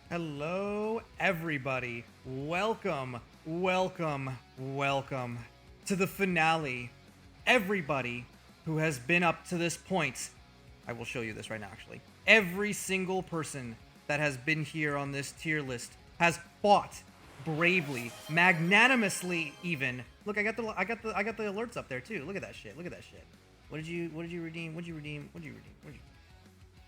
Hello, everybody. Welcome, welcome, welcome to the finale. Everybody who has been up to this point, I will show you this right now, actually. Every single person that has been here on this tier list has fought bravely, magnanimously, even. Look, I got the alerts up there too. Look at that shit. Look at that shit. What did you redeem? What did you redeem?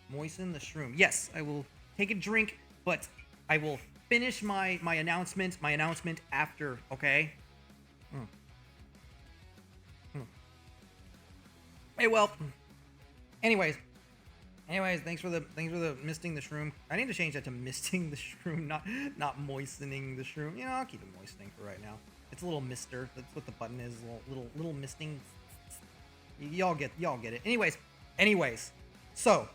Moisten the shroom. Yes, I will take a drink, but I will finish my announcement after, okay? Hey, well, anyways, thanks for the misting the shroom. I need to change that to misting the shroom, not moistening the shroom. You know, I'll keep it moistening for right now. It's a little mister. That's what the button is. Little misting. Y'all get it. Anyways. So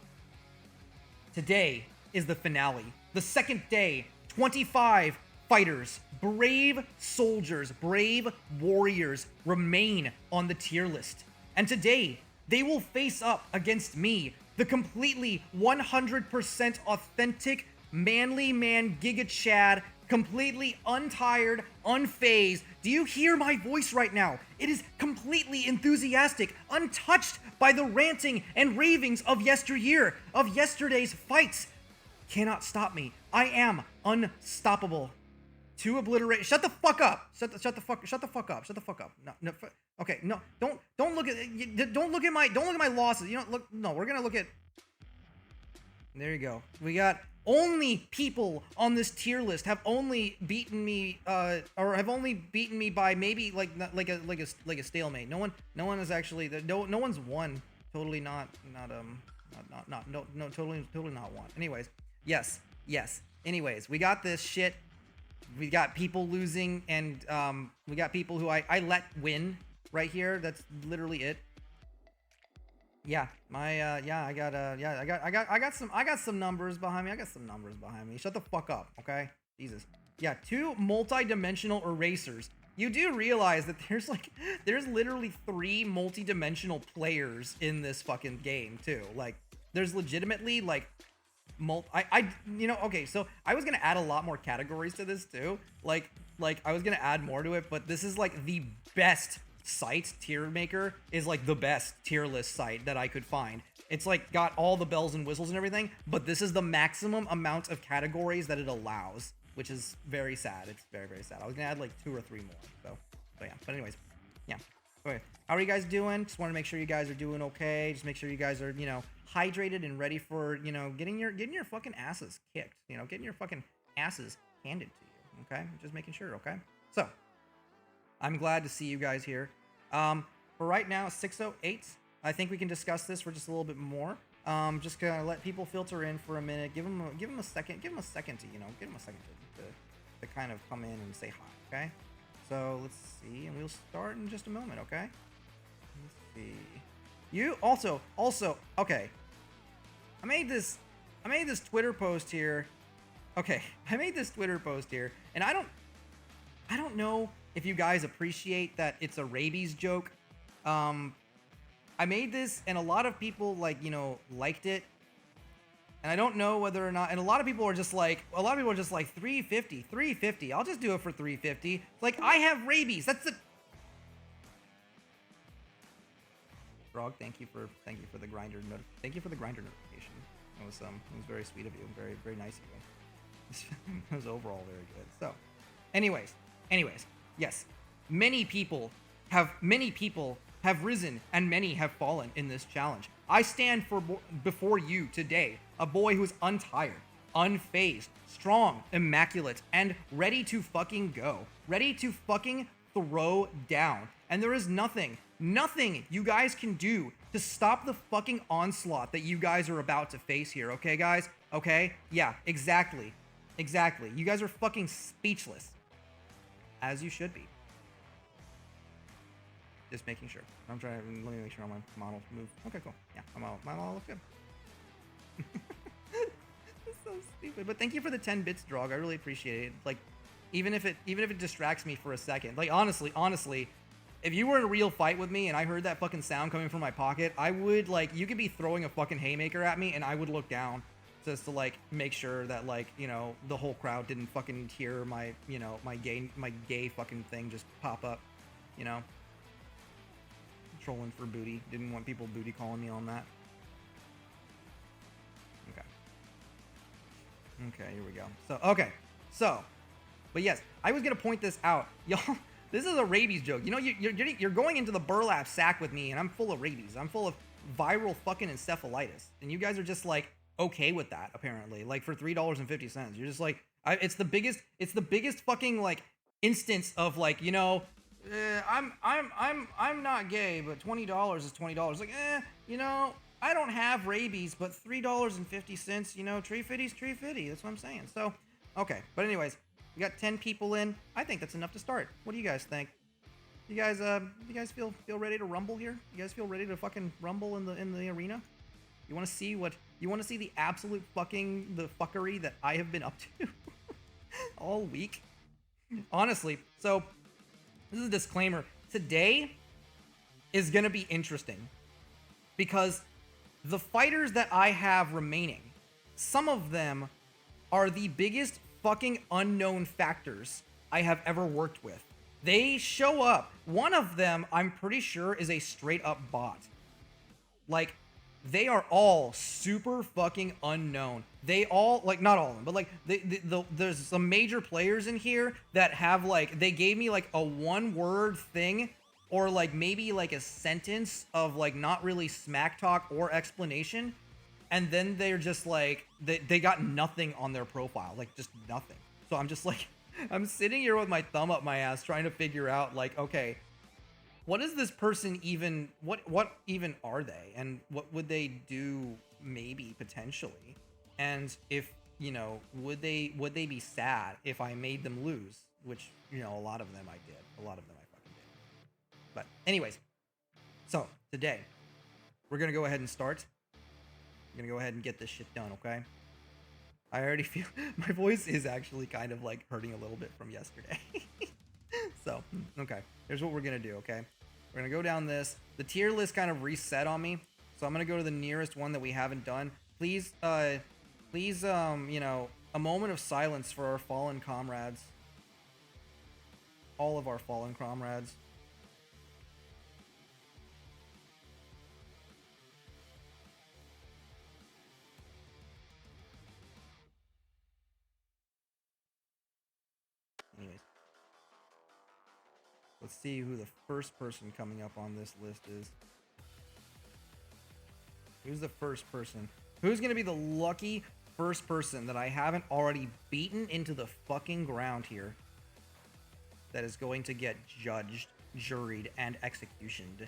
today is the finale. The second day, 25 fighters, brave soldiers, brave warriors remain on the tier list. And today, they will face up against me, the completely 100% authentic manly man Giga Chad, completely untired, unfazed. Do you hear my voice right now? It is completely enthusiastic, untouched by the ranting and ravings of yesteryear, of yesterday's fights. Cannot stop me. I am unstoppable. To obliterate. Shut the fuck up. Shut the fuck up. No. Okay. No. Don't look at my losses. You know. Look. No. We're gonna look at. There you go. We got only people on this tier list have only beaten me, or have only beaten me by maybe like a stalemate. No one is actually no one's won. Totally not. Totally not won. Anyways. Yes. Anyways, we got this shit. We got people losing, and we got people who I let win right here. That's literally it. Yeah, I got some numbers behind me. Shut the fuck up, okay? Jesus. Yeah, 2 multi-dimensional erasers. You do realize that there's literally 3 multi-dimensional players in this fucking game too. Like, there's legitimately like okay, so I was gonna add a lot more categories to this too. Like I was gonna add more to it, but this is like the best site. Tier Maker is like the best tier list site that I could find. It's like got all the bells and whistles and everything, but this is the maximum amount of categories that it allows, which is very sad. It's very, very sad. I was gonna add like 2 or 3 more. So yeah. But anyways, yeah. Okay. How are you guys doing? Just want to make sure you guys are doing okay. Just make sure you guys are, hydrated and ready for, getting your fucking asses kicked. Getting your fucking asses handed to you. Okay? Just making sure, okay? So, I'm glad to see you guys here. For right now, 6:08. I think we can discuss this for just a little bit more. Just gonna let people filter in for a minute. Give them a second. Give them a second to, to kind of come in and say hi, okay? So let's see, and we'll start in just a moment, okay? Let's see. You also, okay. I made this Twitter post here. Okay, I made this Twitter post here, and I don't know if you guys appreciate that it's a rabies joke. I made this, and a lot of people liked it. And I don't know whether or not, and a lot of people are just like 350. I'll just do it for 350. It's like, I have rabies. That's it. Frog, thank you for the grinder thank you for the grinder notification. It was very sweet of you. Very, very nice of you. It was overall very good. So, anyways, yes. Many people have risen and many have fallen in this challenge. I stand before you today, a boy who's untired, unfazed, strong, immaculate, and ready to fucking go. Ready to fucking throw down. And there is nothing you guys can do to stop the fucking onslaught that you guys are about to face here, okay, guys? Okay? Yeah, exactly. You guys are fucking speechless. As you should be. Just making sure. Let me make sure all my models move. Okay, cool. Yeah, my model looks good. It's so stupid. But thank you for the 10 bits, Drog. I really appreciate it. Like, even if it distracts me for a second. Like, honestly, if you were in a real fight with me and I heard that fucking sound coming from my pocket, I would, you could be throwing a fucking haymaker at me and I would look down. just to like make sure that like, you know, the whole crowd didn't fucking hear my, you know, my gay fucking thing just pop up, you know. Trolling for booty. Didn't want people booty calling me on that. Okay, here we go. So, but yes, I was gonna point this out, y'all. This is a rabies joke. You know, you're going into the burlap sack with me, and I'm full of rabies. I'm full of viral fucking encephalitis, and you guys are just like okay with that, apparently. Like for $3.50, you're just like, it's the biggest fucking like instance of like, you know, I'm not gay, but $20 is $20. Like, you know, I don't have rabies, but $3.50, you know, tree fitty's tree fitty. That's what I'm saying. So, okay. But anyways, we got 10 people in. I think that's enough to start. What do you guys think? You guys feel ready to rumble here? You guys feel ready to fucking rumble in the arena? You want to see the absolute the fuckery that I have been up to all week? Honestly, so this is a disclaimer. Today is going to be interesting because the fighters that I have remaining, some of them are the biggest fucking unknown factors I have ever worked with. They show up. One of them, I'm pretty sure, is a straight up bot. Like, they are all super fucking unknown. They all, like, not all of them, but like, there's some major players in here that have like, they gave me like a one-word thing, or like maybe like a sentence of like not really smack talk or explanation, and then they're just like, they got nothing on their profile, like just nothing. So I'm just like, I'm sitting here with my thumb up my ass trying to figure out like, okay, what is this person even, what even are they, and what would they do maybe potentially, and if, you know, would they be sad if I made them lose, which, you know, a lot of them I did, a lot of them I fucking did. But anyways, so today we're gonna go ahead and start. We're gonna go ahead and get this shit done, okay? I already feel my voice is actually kind of like hurting a little bit from yesterday. So, okay, here's what we're gonna do, okay? We're gonna go down this. The tier list kind of reset on me, so I'm gonna go to the nearest one that we haven't done. Please, you know, a moment of silence for our fallen comrades. All of our fallen comrades. Anyways. Let's see who the first person coming up on this list is. Who's the first person? Who's gonna be the lucky first person that I haven't already beaten into the fucking ground here that is going to get judged, juried, and executioned?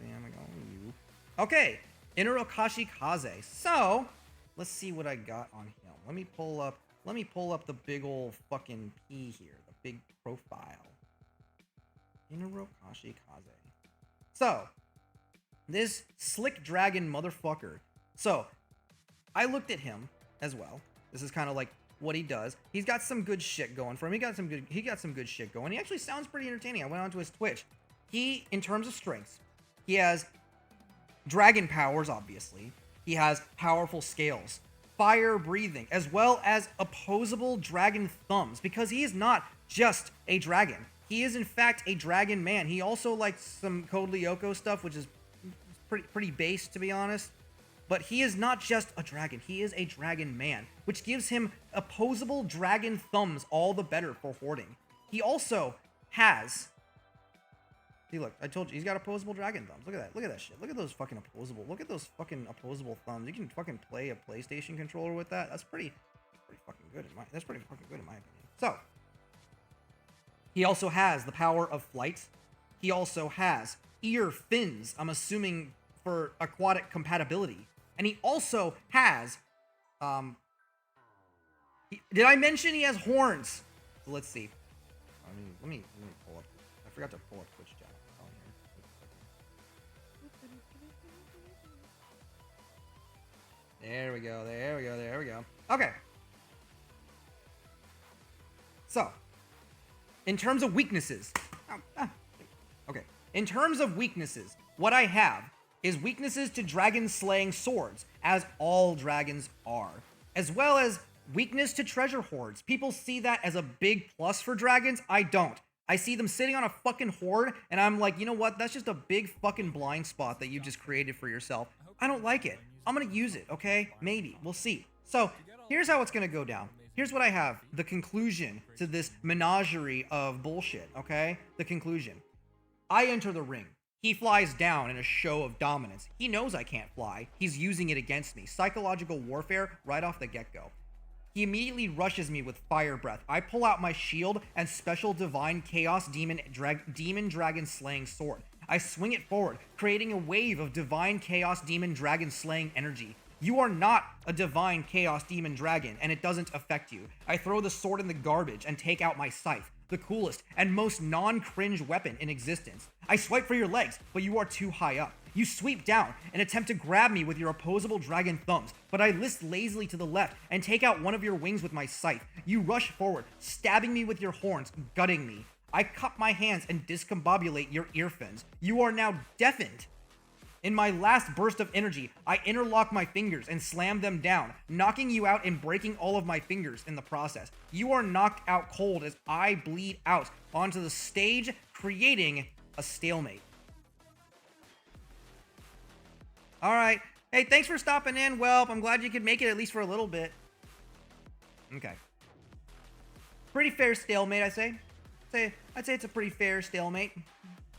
Damn, I got you. Okay, Inurokashi Kaze. So, let's see what I got on him. Let me pull up the big old fucking P here, the big profile. Inurokashi Kaze. So, this slick dragon motherfucker. So, I looked at him as well. This is kind of like what he does. He's got some good shit going for him. He got some good shit going. He actually sounds pretty entertaining. I went onto his Twitch. He, in terms of strengths, he has dragon powers, obviously. He has powerful scales, fire breathing, as well as opposable dragon thumbs, because he is not just a dragon. He is in fact a dragon man. He also likes some Code Lyoko stuff, which is pretty base, to be honest. But he is not just a dragon. He is a dragon man, which gives him opposable dragon thumbs, all the better for hoarding. He also has... See, look, I told you, he's got opposable dragon thumbs. Look at that. Look at that shit. Look at those fucking opposable. Look at those fucking opposable thumbs. You can fucking play a PlayStation controller with that. That's pretty fucking good in my opinion. So, he also has the power of flight. He also has ear fins, I'm assuming for aquatic compatibility. And he also has, did I mention he has horns? So let's see. Let me pull up. I forgot to pull up Twitch chat. There we go. Okay. So, in terms of weaknesses. Okay. In terms of weaknesses, what I have is weaknesses to dragon slaying swords, as all dragons are, as well as weakness to treasure hoards. People see that as a big plus for dragons. I don't. I see them sitting on a fucking hoard, and I'm like, you know what? That's just a big fucking blind spot that you just created for yourself. I don't like it. I'm gonna use it, okay? Maybe. We'll see. So, here's how it's gonna go down. Here's what I have. The conclusion to this menagerie of bullshit, okay? The conclusion. I enter the ring. He flies down in a show of dominance. He knows I can't fly. He's using it against me. Psychological warfare right off the get-go. He immediately rushes me with fire breath. I pull out my shield and special divine chaos demon dragon slaying sword. I swing it forward, creating a wave of divine chaos demon dragon slaying energy. You are not a divine chaos demon dragon, and it doesn't affect you. I throw the sword in the garbage and take out my scythe, the coolest and most non-cringe weapon in existence. I swipe for your legs, but you are too high up. You sweep down and attempt to grab me with your opposable dragon thumbs, but I list lazily to the left and take out one of your wings with my scythe. You rush forward, stabbing me with your horns, gutting me. I cup my hands and discombobulate your ear fins. You are now deafened. In my last burst of energy, I interlock my fingers and slam them down, knocking you out and breaking all of my fingers in the process. You are knocked out cold as I bleed out onto the stage, creating a stalemate. All right. Hey, thanks for stopping in, Welp. I'm glad you could make it at least for a little bit. Okay. Pretty fair stalemate, I'd say. I'd say it's a pretty fair stalemate.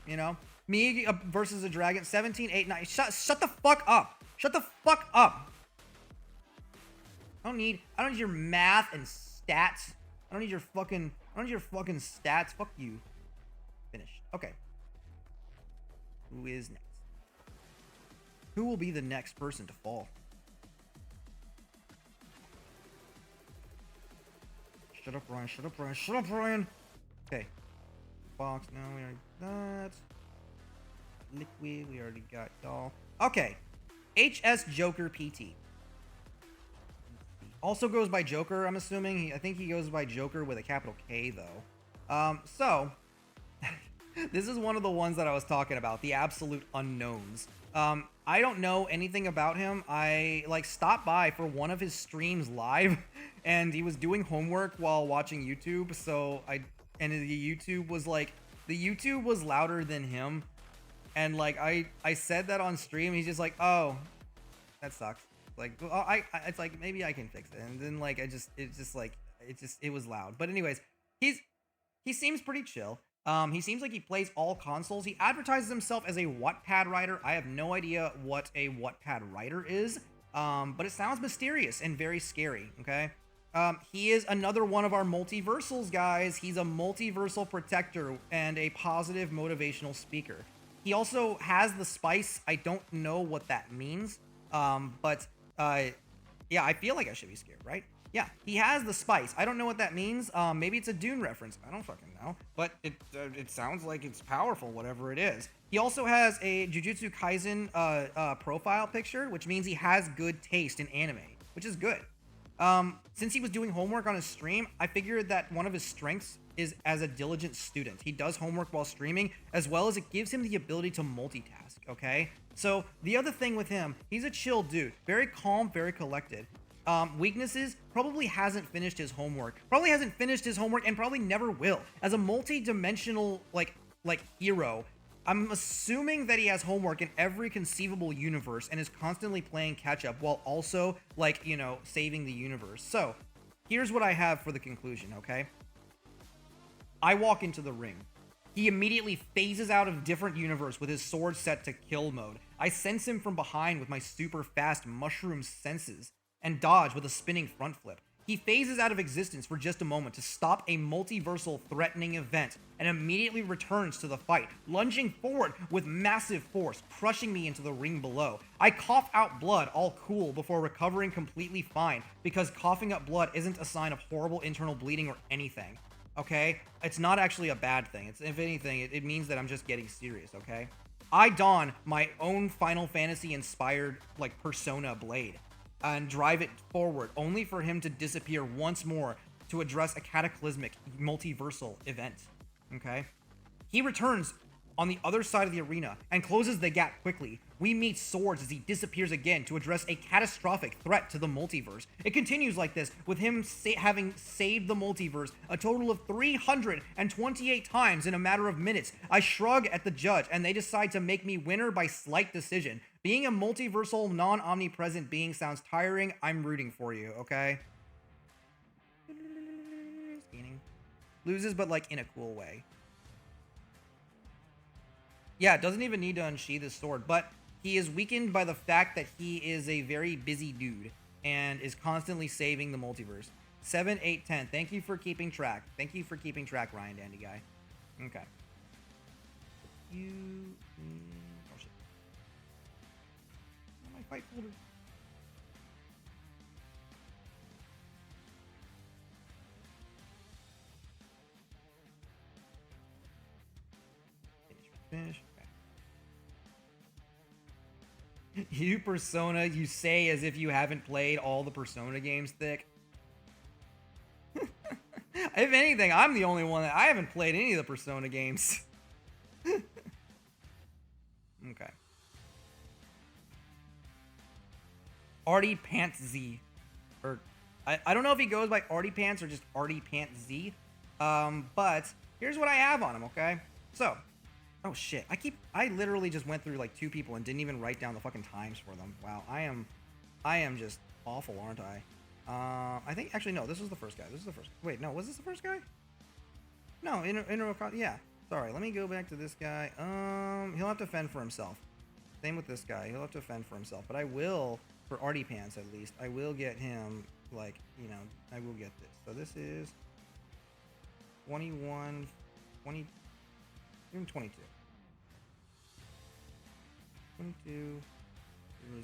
You know? Me versus a dragon. 17, 8, 9. Shut the fuck up. Shut the fuck up. I don't need your math and stats. I don't need your fucking stats. Fuck you. Finished. Okay. Who is next? Who will be the next person to fall? Shut up, Ryan. Shut up, Ryan. Shut up, Ryan. Okay. Box. No, we already got that. Liquid. We already got doll. Okay. HS Joker PT. Also goes by Joker, I'm assuming. I think he goes by Joker with a capital K, though. So, this is one of the ones that I was talking about. The absolute unknowns. I don't know anything about him. I stopped by for one of his streams live, and he was doing homework while watching YouTube. So the YouTube was louder than him, and I said that on stream. He's just like, oh, that sucks. It's like maybe I can fix it, and then it was loud. But anyways, he seems pretty chill. He seems like he plays all consoles. He advertises himself as a Wattpad writer. I have no idea what a Wattpad writer is, but it sounds mysterious and very scary, okay? He is another one of our multiversals, guys. He's a multiversal protector and a positive motivational speaker. He also has the spice. I don't know what that means, but yeah, I feel like I should be scared, right? Yeah, he has the spice. I don't know what that means. Maybe it's a Dune reference. I don't fucking know. But it sounds like it's powerful, whatever it is. He also has a Jujutsu Kaisen profile picture, which means he has good taste in anime, which is good. Since he was doing homework on his stream, I figured that one of his strengths is as a diligent student. He does homework while streaming, as well as it gives him the ability to multitask, okay? So the other thing with him, he's a chill dude. Very calm, very collected. Weaknesses, probably hasn't finished his homework. And probably never will. As a multi-dimensional, hero, I'm assuming that he has homework in every conceivable universe and is constantly playing catch-up while also, saving the universe. So, here's what I have for the conclusion, okay? I walk into the ring. He immediately phases out of different universe with his sword set to kill mode. I sense him from behind with my super fast mushroom senses and dodge with a spinning front flip. He phases out of existence for just a moment to stop a multiversal threatening event and immediately returns to the fight, lunging forward with massive force, crushing me into the ring below. I cough out blood, all cool, before recovering completely fine, because coughing up blood isn't a sign of horrible internal bleeding or anything, okay? It's not actually a bad thing. If anything, it means that I'm just getting serious, okay? I don my own Final Fantasy-inspired, Persona blade and drive it forward, only for him to disappear once more to address a cataclysmic multiversal event, okay? He returns on the other side of the arena and closes the gap quickly. We meet Swords as he disappears again to address a catastrophic threat to the multiverse. It continues like this, with him having saved the multiverse a total of 328 times in a matter of minutes. I shrug at the judge, and they decide to make me winner by slight decision. Being a multiversal, non-omnipresent being sounds tiring. I'm rooting for you, okay? Loses, but like in a cool way. Yeah, doesn't even need to unsheath his sword, but he is weakened by the fact that he is a very busy dude and is constantly saving the multiverse. 7, 8, 10. Thank you for keeping track. Thank you for keeping track, Ryan Dandy Guy. Okay. You... Oh, shit. My fight folder. Finish. Okay. You Persona, you say as if you haven't played all the Persona games, Thick. If anything, I'm the only one that I haven't played any of the Persona games. Okay. Artie Pants Z. Or I don't know if he goes by Artie Pants or just Artie Pants Z. But here's what I have on him, okay? So, oh shit, I literally just went through like 2 people and didn't even write down the fucking times for them. Wow, I am just awful, aren't I? I think, actually, no, this was the first guy. Wait, no, was this the first guy? No, yeah. Sorry, let me go back to this guy. He'll have to fend for himself. Same with this guy, he'll have to fend for himself. But I will, for Artie Pants at least, I will get him, like, you know, I will get this. So this is 21, 20, even 22. 22, 0.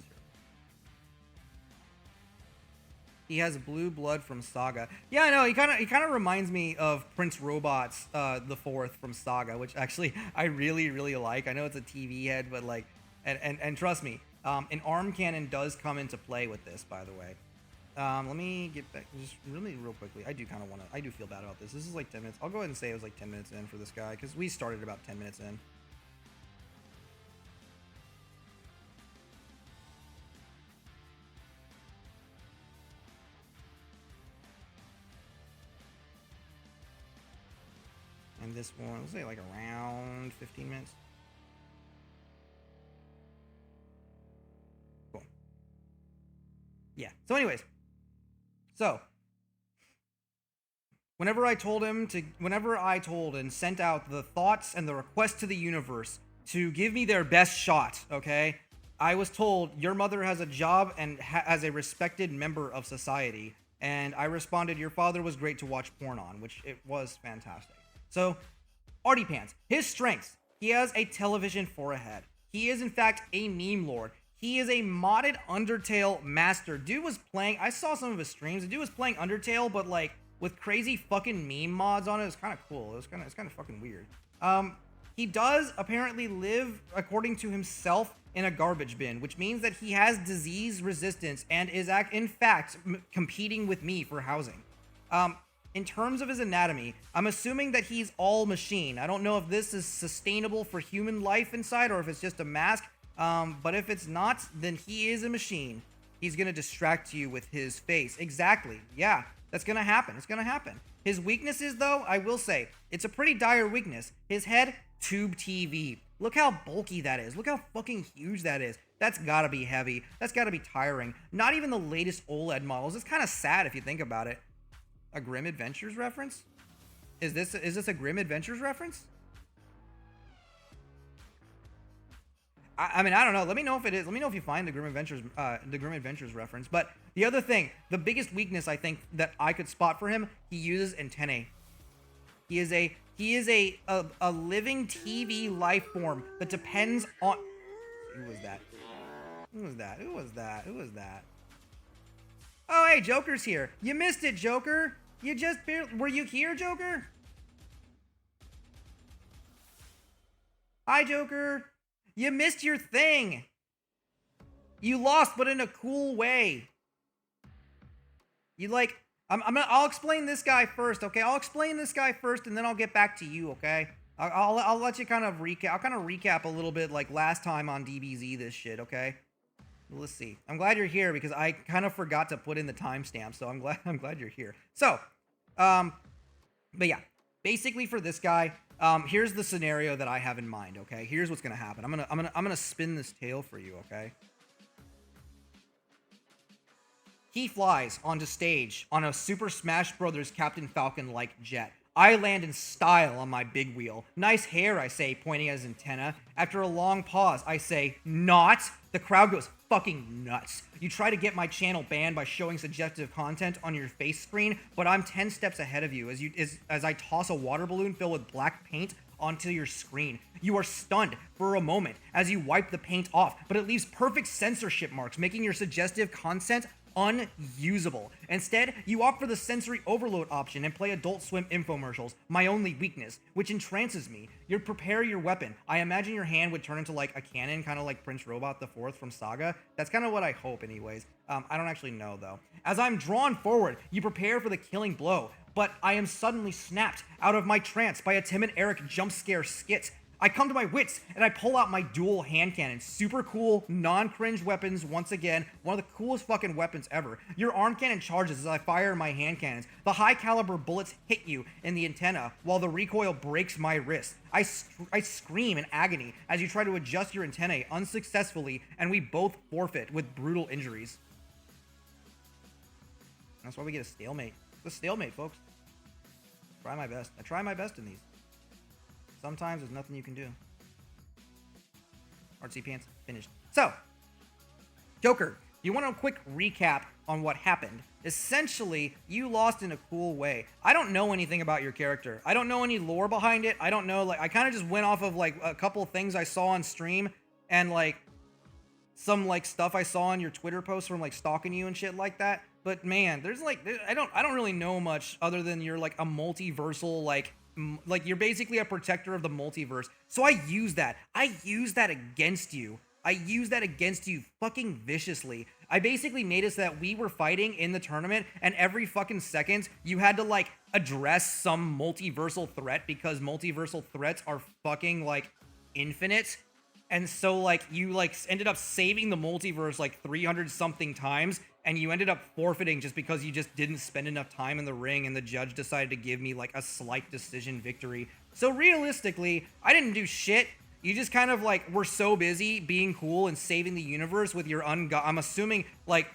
He has blue blood from Saga. Yeah, I know. He kind of reminds me of Prince Robots, the 4th from Saga, which actually I really, really like. I know it's a TV head, but like, and trust me, an arm cannon does come into play with this, by the way. Let me get back just really real quickly. I do feel bad about this. This is like 10 minutes. I'll go ahead and say it was like 10 minutes in for this guy because we started about 10 minutes in. And this one, let's say like around 15 minutes. Cool. Yeah. So anyways. So. Whenever I told and sent out the thoughts and the request to the universe to give me their best shot, okay? I was told, your mother has a job and as a respected member of society. And I responded, your father was great to watch porn on, which it was fantastic. So, Artie Pants, his strengths. He has a television for a head. He is, in fact, a meme lord. He is a modded Undertale master. Dude was playing, I saw some of his streams. The dude was playing Undertale, but like, with crazy fucking meme mods on it. It was kind of cool. It's kind of fucking weird. He does apparently live, according to himself, in a garbage bin, which means that he has disease resistance and is, in fact, competing with me for housing. In terms of his anatomy, I'm assuming that he's all machine. I don't know if this is sustainable for human life inside or if it's just a mask. But if it's not, then he is a machine. He's gonna distract you with his face. Exactly. Yeah, that's gonna happen. It's gonna happen. His weaknesses, though, I will say, it's a pretty dire weakness. His head, tube TV. Look how bulky that is. Look how fucking huge that is. That's gotta be heavy. That's gotta be tiring. Not even the latest OLED models. It's kind of sad if you think about it. A Grim Adventures reference? Is this a Grim Adventures reference? I mean, I don't know. Let me know if it is. Let me know if you find the Grim Adventures reference. But the other thing, the biggest weakness I think that I could spot for him, he uses antennae. He is a living TV life form that depends on. Who was that? Who was that? Who was that? Who was that? Oh, hey, Joker's here. You missed it, Joker. You just were you here, Joker? Hi, Joker. You missed your thing. You lost, but in a cool way. You like, I'll explain this guy first, okay? I'll explain this guy first, and then I'll get back to you, okay? I'll let you kind of recap. I'll kind of recap a little bit like last time on DBZ this shit, okay? Let's see. I'm glad you're here because I kind of forgot to put in the timestamp, so I'm glad you're here. So, but yeah, basically for this guy, here's the scenario that I have in mind, okay? Here's what's gonna happen. I'm gonna spin this tail for you, okay? He flies onto stage on a Super Smash Bros. Captain Falcon-like jet. I land in style on my big wheel. Nice hair, I say, pointing at his antenna. After a long pause, I say, not. The crowd goes fucking nuts. You try to get my channel banned by showing suggestive content on your face screen, but I'm 10 steps ahead of you as I toss a water balloon filled with black paint onto your screen. You are stunned for a moment as you wipe the paint off, but it leaves perfect censorship marks, making your suggestive content unusable. Instead, you opt for the sensory overload option and play Adult Swim infomercials, my only weakness, which entrances me. You prepare your weapon. I imagine your hand would turn into like a cannon, kind of like Prince Robot the Fourth from Saga. That's kind of what I hope anyways. I don't actually know though. As I'm drawn forward, you prepare for the killing blow, but I am suddenly snapped out of my trance by a Tim and Eric jump scare skit. I come to my wits and I pull out my dual hand cannon. Super cool, non-cringe weapons once again. One of the coolest fucking weapons ever. Your arm cannon charges as I fire my hand cannons. The high caliber bullets hit you in the antenna while the recoil breaks my wrist. I scream in agony as you try to adjust your antennae unsuccessfully, and we both forfeit with brutal injuries. That's why we get a stalemate. It's a stalemate, folks. Try my best. I try my best in these. Sometimes there's nothing you can do. Artsy pants, finished. So, Joker, you want a quick recap on what happened. Essentially, you lost in a cool way. I don't know anything about your character. I don't know any lore behind it. I don't know, like, I kind of just went off of, like, a couple things I saw on stream and, like, some, like, stuff I saw on your Twitter posts from, like, stalking you and shit like that. But, man, there's, like, I don't really know much other than you're, like, a multiversal, like, you're basically a protector of the multiverse. So I use that. I use that against you. I use that against you fucking viciously. I basically made it so that we were fighting in the tournament, and every fucking second you had to like address some multiversal threat because multiversal threats are fucking like infinite. And so like you like ended up saving the multiverse like 300 something times, and you ended up forfeiting just because you just didn't spend enough time in the ring, and the judge decided to give me like a slight decision victory. So realistically, I didn't do shit. You just kind of like were so busy being cool and saving the universe with your I'm assuming like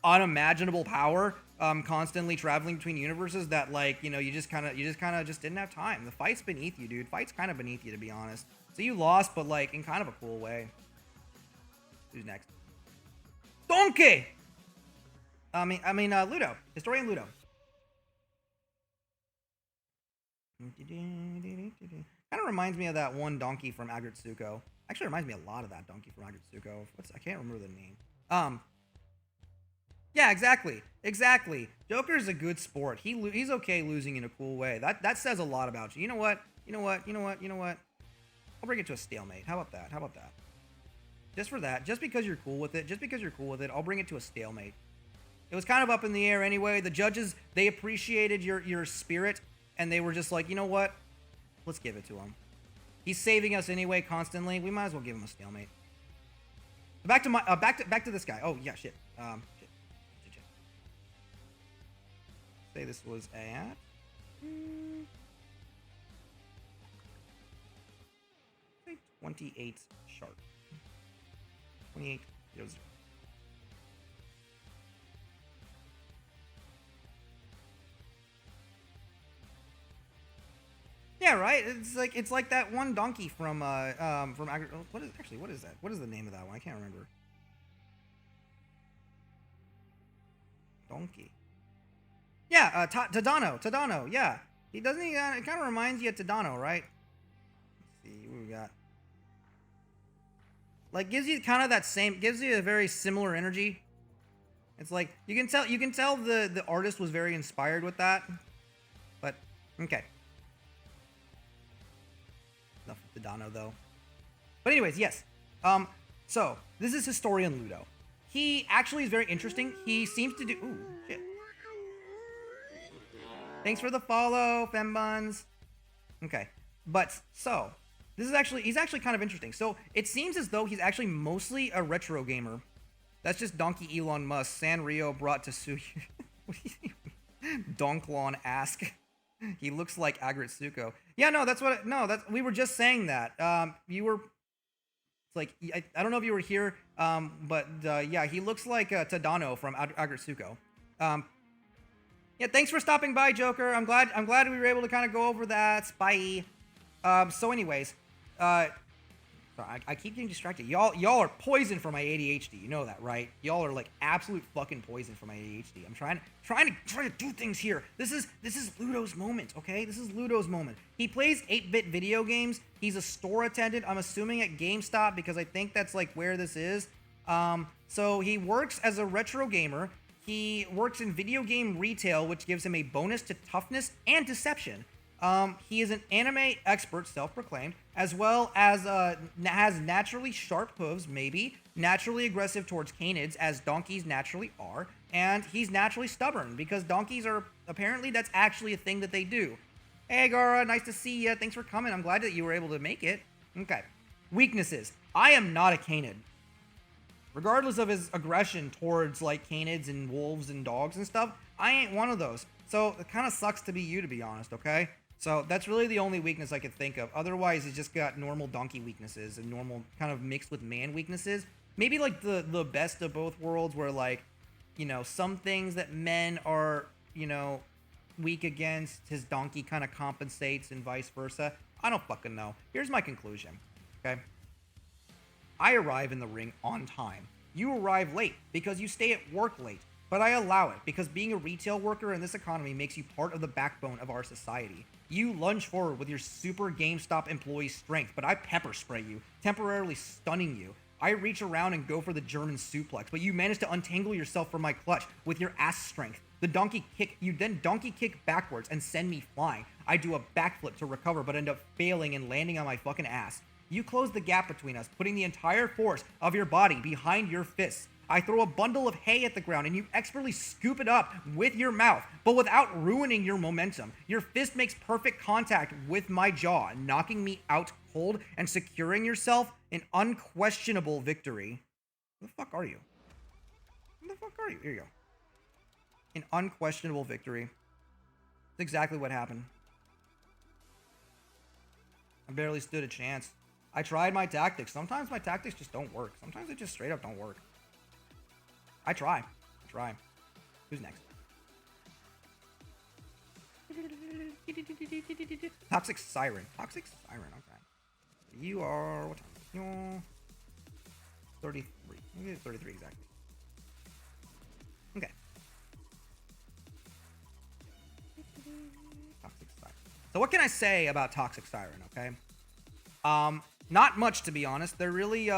unimaginable power, constantly traveling between universes that like, you know, you just kind of didn't have time. The fight's beneath you, dude. Fight's kind of beneath you, to be honest. So you lost, but like in kind of a cool way. Who's next? Donkey! I mean, Ludo. Historian Ludo. Kind of reminds me of that one donkey from Agritsuko. Actually reminds me a lot of that donkey from Agritsuko. I can't remember the name. Yeah, exactly. Joker's a good sport. He's okay losing in a cool way. That says a lot about you. You know what? I'll bring it to a stalemate. How about that? Just for that. Just because you're cool with it, I'll bring it to a stalemate. It was kind of up in the air anyway. The judges, they appreciated your spirit, and they were just like, you know what? Let's give it to him. He's saving us anyway constantly. We might as well give him a stalemate. Back to this guy. Oh yeah, shit. Shit. Say this was at 28 sharp. 28 0. Yeah, right. It's like that one donkey from what is that? What is the name of that one? I can't remember. Donkey. Yeah, Tadano. Yeah, he doesn't. It kind of reminds you of Tadano, right? Let's see what we got. Like gives you a very similar energy. It's like you can tell the artist was very inspired with that. But okay. Enough with Tadano though. But anyways, yes. So this is Historian Ludo. He actually is very interesting. He seems to do. Ooh, shit. Thanks for the follow, Fembuns. Okay. But so, he's actually kind of interesting. So it seems as though he's actually mostly a retro gamer. That's just Donkey Elon Musk. Sanrio brought to sue you. Donklon ask. He looks like Agritsuko. Yeah, no, we were just saying that. You were, it's like, I don't know if you were here, but yeah, he looks like Tadano from Agritsuko. Yeah, thanks for stopping by, Joker. I'm glad we were able to kind of go over that. Bye. So anyways, sorry, I keep getting distracted. Y'all are poison for my ADHD. You know that, right? Y'all are like absolute fucking poison for my ADHD. I'm trying to do things here. This is Ludo's moment, okay? This is Ludo's moment. He plays 8-bit video games. He's a store attendant. I'm assuming at GameStop because I think that's like where this is. So he works as a retro gamer. He works in video game retail, which gives him a bonus to toughness and deception. He is an anime expert, self-proclaimed, as well as has naturally sharp hooves, maybe, naturally aggressive towards canids, as donkeys naturally are, and he's naturally stubborn, because donkeys are, apparently that's actually a thing that they do. Hey, Gara, nice to see you. Thanks for coming. I'm glad that you were able to make it. Okay. Weaknesses. I am not a canid. Regardless of his aggression towards, like, canids and wolves and dogs and stuff, I ain't one of those. So it kind of sucks to be you, to be honest, okay? So that's really the only weakness I could think of. Otherwise, he's just got normal donkey weaknesses and normal kind of mixed with man weaknesses. Maybe like the best of both worlds where, like, you know, some things that men are, you know, weak against, his donkey kind of compensates and vice versa. I don't fucking know. Here's my conclusion, okay? I arrive in the ring on time. You arrive late because you stay at work late. But I allow it because being a retail worker in this economy makes you part of the backbone of our society. You lunge forward with your super GameStop employee strength, but I pepper spray you, temporarily stunning you. I reach around and go for the German suplex, but you manage to untangle yourself from my clutch with your ass strength. The donkey kick, you then donkey kick backwards and send me flying. I do a backflip to recover, but end up failing and landing on my fucking ass. You close the gap between us, putting the entire force of your body behind your fists. I throw a bundle of hay at the ground and you expertly scoop it up with your mouth, but without ruining your momentum. Your fist makes perfect contact with my jaw, knocking me out cold and securing yourself an unquestionable victory. Who the fuck are you? Who the fuck are you? Here you go. An unquestionable victory. That's exactly what happened. I barely stood a chance. I tried my tactics. Sometimes my tactics just don't work. Sometimes they just straight up don't work. I try. Who's next? Toxic Siren. Okay. You are, what time? You're 33. You get 33 exactly. Okay. Toxic Siren. So what can I say about Toxic Siren, okay? Not much, to be honest. They're really,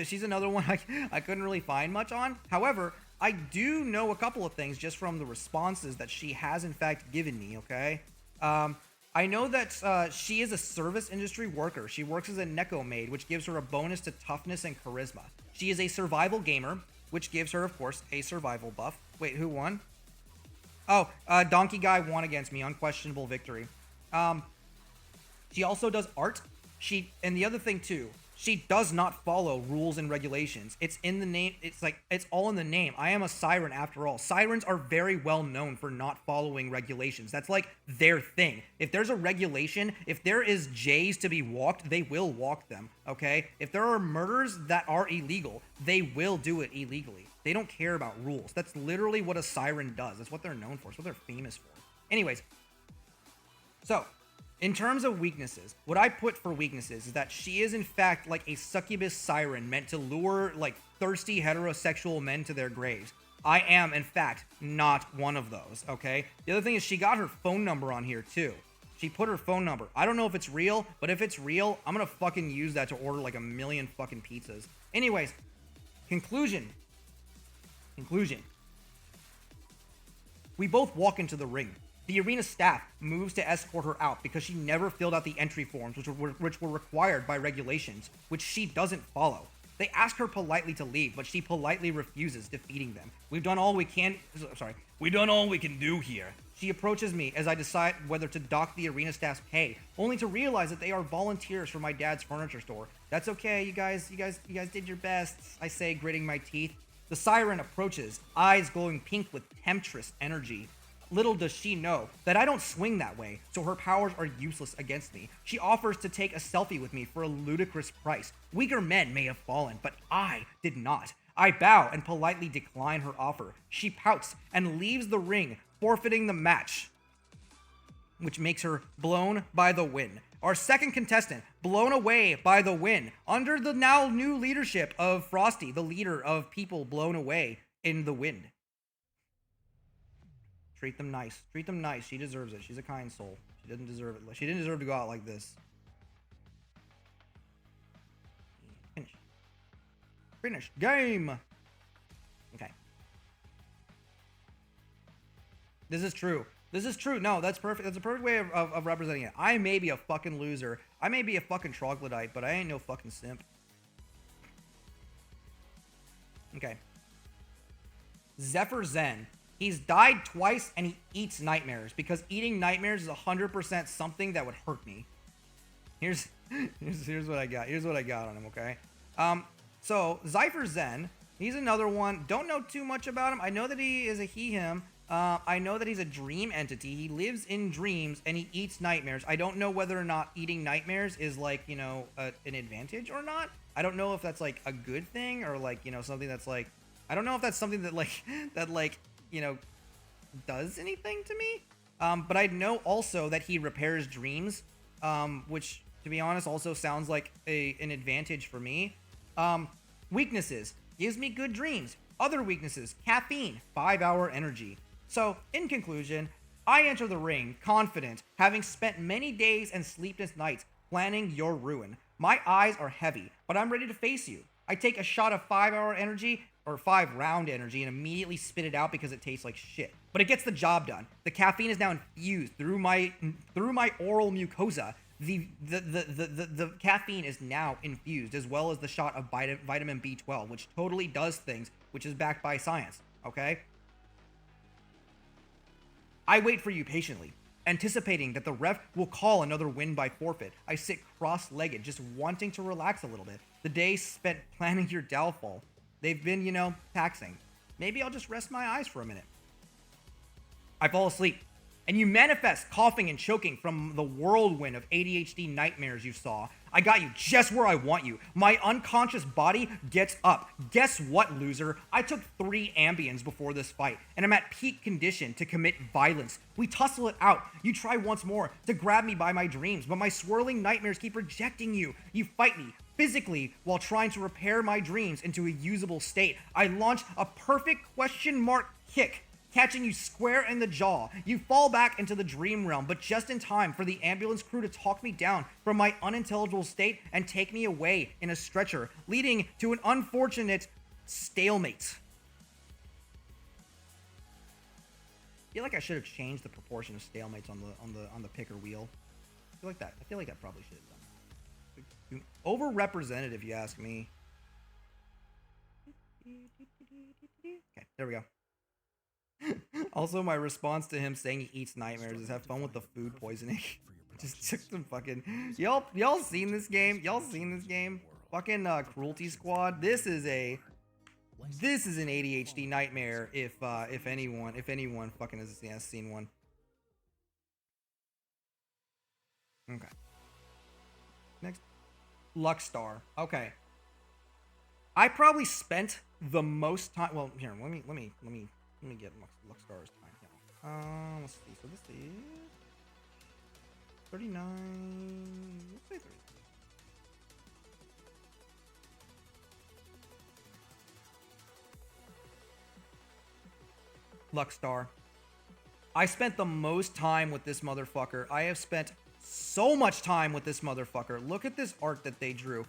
she's another one I couldn't really find much on. However, I do know a couple of things just from the responses that she has in fact given me, okay? I know that she is a service industry worker. She works as a Neko maid, which gives her a bonus to toughness and charisma. She is a survival gamer, which gives her, of course, a survival buff. Wait, who won? Oh, Donkey Guy won against me. Unquestionable victory. She also does art. And the other thing too, she does not follow rules and regulations. It's in the name. It's like, it's all in the name. I am a siren after all. Sirens are very well known for not following regulations. That's like their thing. If there's a regulation, if there is J's to be walked, they will walk them, okay? If there are murders that are illegal, they will do it illegally. They don't care about rules. That's literally what a siren does. That's what they're known for. It's what they're famous for. Anyways, so in terms of weaknesses, what I put for weaknesses is that she is in fact like a succubus siren meant to lure like thirsty heterosexual men to their graves. I am in fact not one of those, okay? The other thing is she got her phone number on here too. She put her phone number. I don't know if it's real, but if it's real, I'm gonna fucking use that to order like 1,000,000 fucking pizzas. Anyways, conclusion. We both walk into the ring. The arena staff moves to escort her out because she never filled out the entry forms, which were required by regulations, which she doesn't follow. They ask her politely to leave, but she politely refuses, defeating them. We've done all we can do here. She approaches me as I decide whether to dock the arena staff's pay, only to realize that they are volunteers for my dad's furniture store. That's okay, you guys did your best, I say, gritting my teeth. The siren approaches, eyes glowing pink with temptress energy. Little does she know that I don't swing that way, so her powers are useless against me. She offers to take a selfie with me for a ludicrous price. Weaker men may have fallen, but I did not. I bow and politely decline her offer. She pouts and leaves the ring, forfeiting the match, which makes her blown by the wind. Our second contestant, blown away by the wind, under the now new leadership of Frosty, the leader of people blown away in the wind. Treat them nice. Treat them nice. She deserves it. She's a kind soul. She didn't deserve it. She didn't deserve to go out like this. Finish. Finish. Game. Okay. This is true. This is true. No, that's perfect. That's a perfect way of representing it. I may be a fucking loser. I may be a fucking troglodyte, but I ain't no fucking simp. Okay. Zephyr Zen. He's died twice and he eats nightmares because eating nightmares is 100% something that would hurt me. Here's what I got. Here's what I got on him, okay? So Zephyr Zen, he's another one. Don't know too much about him. I know that he is a he/him. I know that he's a dream entity. He lives in dreams and he eats nightmares. I don't know whether or not eating nightmares is like, you know, an advantage or not. I don't know if that's like a good thing or like, you know, something that's like, I don't know if that's something that like, you know, does anything to me. But I know also that he repairs dreams, which to be honest also sounds like an advantage for me. Weaknesses, gives me good dreams. Other weaknesses, caffeine, 5-hour energy. So, in conclusion, I enter the ring confident, having spent many days and sleepless nights planning your ruin. My eyes are heavy, but I'm ready to face you. I take a shot of 5-hour energy, or 5-round energy, and immediately spit it out because it tastes like shit. But it gets the job done. The caffeine is now infused through my oral mucosa. The caffeine is now infused, as well as the shot of vitamin B12, which totally does things, which is backed by science, okay? I wait for you patiently, anticipating that the ref will call another win by forfeit. I sit cross-legged, just wanting to relax a little bit. The days spent planning your downfall, they've been, you know, taxing. Maybe I'll just rest my eyes for a minute. I fall asleep, and you manifest coughing and choking from the whirlwind of ADHD nightmares you saw. I got you just where I want you. My unconscious body gets up. Guess what, loser? I took 3 Ambiens before this fight, and I'm at peak condition to commit violence. We tussle it out. You try once more to grab me by my dreams, but my swirling nightmares keep rejecting you. You fight me physically while trying to repair my dreams into a usable state. I launch a perfect question mark kick, catching you square in the jaw. You fall back into the dream realm, but just in time for the ambulance crew to talk me down from my unintelligible state and take me away in a stretcher, leading to an unfortunate stalemate. I feel like I should have changed the proportion of stalemates on the picker wheel. I feel like that probably should have done. Overrepresented, if you ask me. Okay, there we go. Also, my response to him saying he eats nightmares is have fun with the food poisoning. Just took some fucking y'all seen this game? Y'all seen this game? Fucking Cruelty Squad. This is an ADHD nightmare if anyone fucking has seen one. Okay. Next, Luckstar. Okay. I probably spent the most time. Well, here, let me get Luckstar's time here. Let's see. So this is 39. Let's say 30. Luckstar. I spent the most time with this motherfucker. I have spent so much time with this motherfucker. Look at this art that they drew.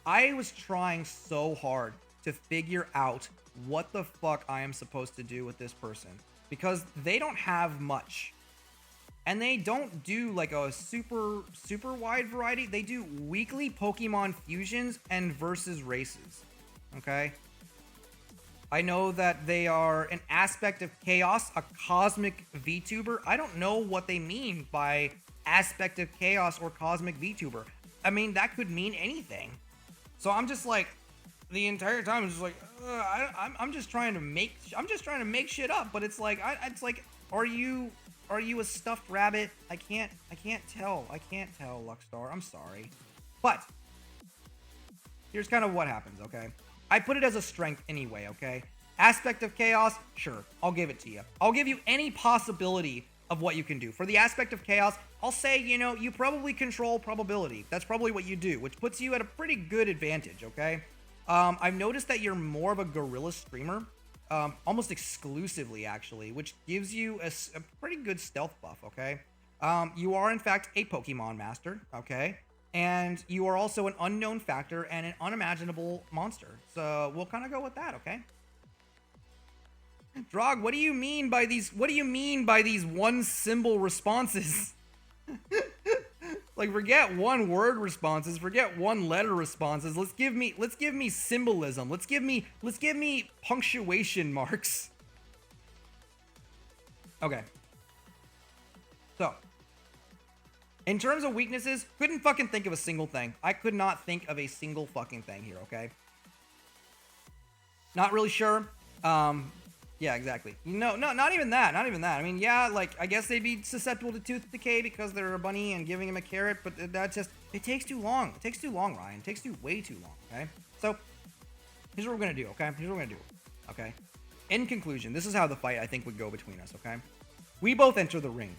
I was trying so hard to figure out what the fuck I am supposed to do with this person, because they don't have much, and they don't do like a super wide variety. They do weekly Pokemon fusions and versus races. Okay, I know that they are an aspect of chaos, a cosmic VTuber. I don't know what they mean by aspect of chaos or cosmic VTuber. I mean, that could mean anything. So I'm just like, the entire time I'm just like, I'm just trying to make shit up. But it's like, it's like, are you a stuffed rabbit? I can't tell, Luckstar. I'm sorry, but here's kind of what happens. Okay, I put it as a strength anyway. Okay, aspect of chaos, sure, I'll give it to you. I'll give you any possibility of what you can do. For the aspect of chaos, I'll say, you know, you probably control probability. That's probably what you do, which puts you at a pretty good advantage. Okay. I've noticed that you're more of a guerrilla streamer, almost exclusively actually, which gives you a pretty good stealth buff, okay? You are in fact a Pokemon master, okay? And you are also an unknown factor and an unimaginable monster. So we'll kind of go with that, okay? Drog, what do you mean by these one symbol responses? Like, forget one word responses, forget one letter responses. Let's give me symbolism. Let's give me punctuation marks. Okay. So, in terms of weaknesses, couldn't fucking think of a single thing. I could not think of a single fucking thing here, okay? Not really sure. Yeah, exactly. No, not even that. Not even that. I mean, yeah, like, I guess they'd be susceptible to tooth decay because they're a bunny and giving him a carrot, but that just, it takes too long. It takes too long, Ryan. It takes way too long, okay? So, here's what we're gonna do, okay? Here's what we're gonna do, okay? In conclusion, this is how the fight, I think, would go between us, okay? We both enter the ring.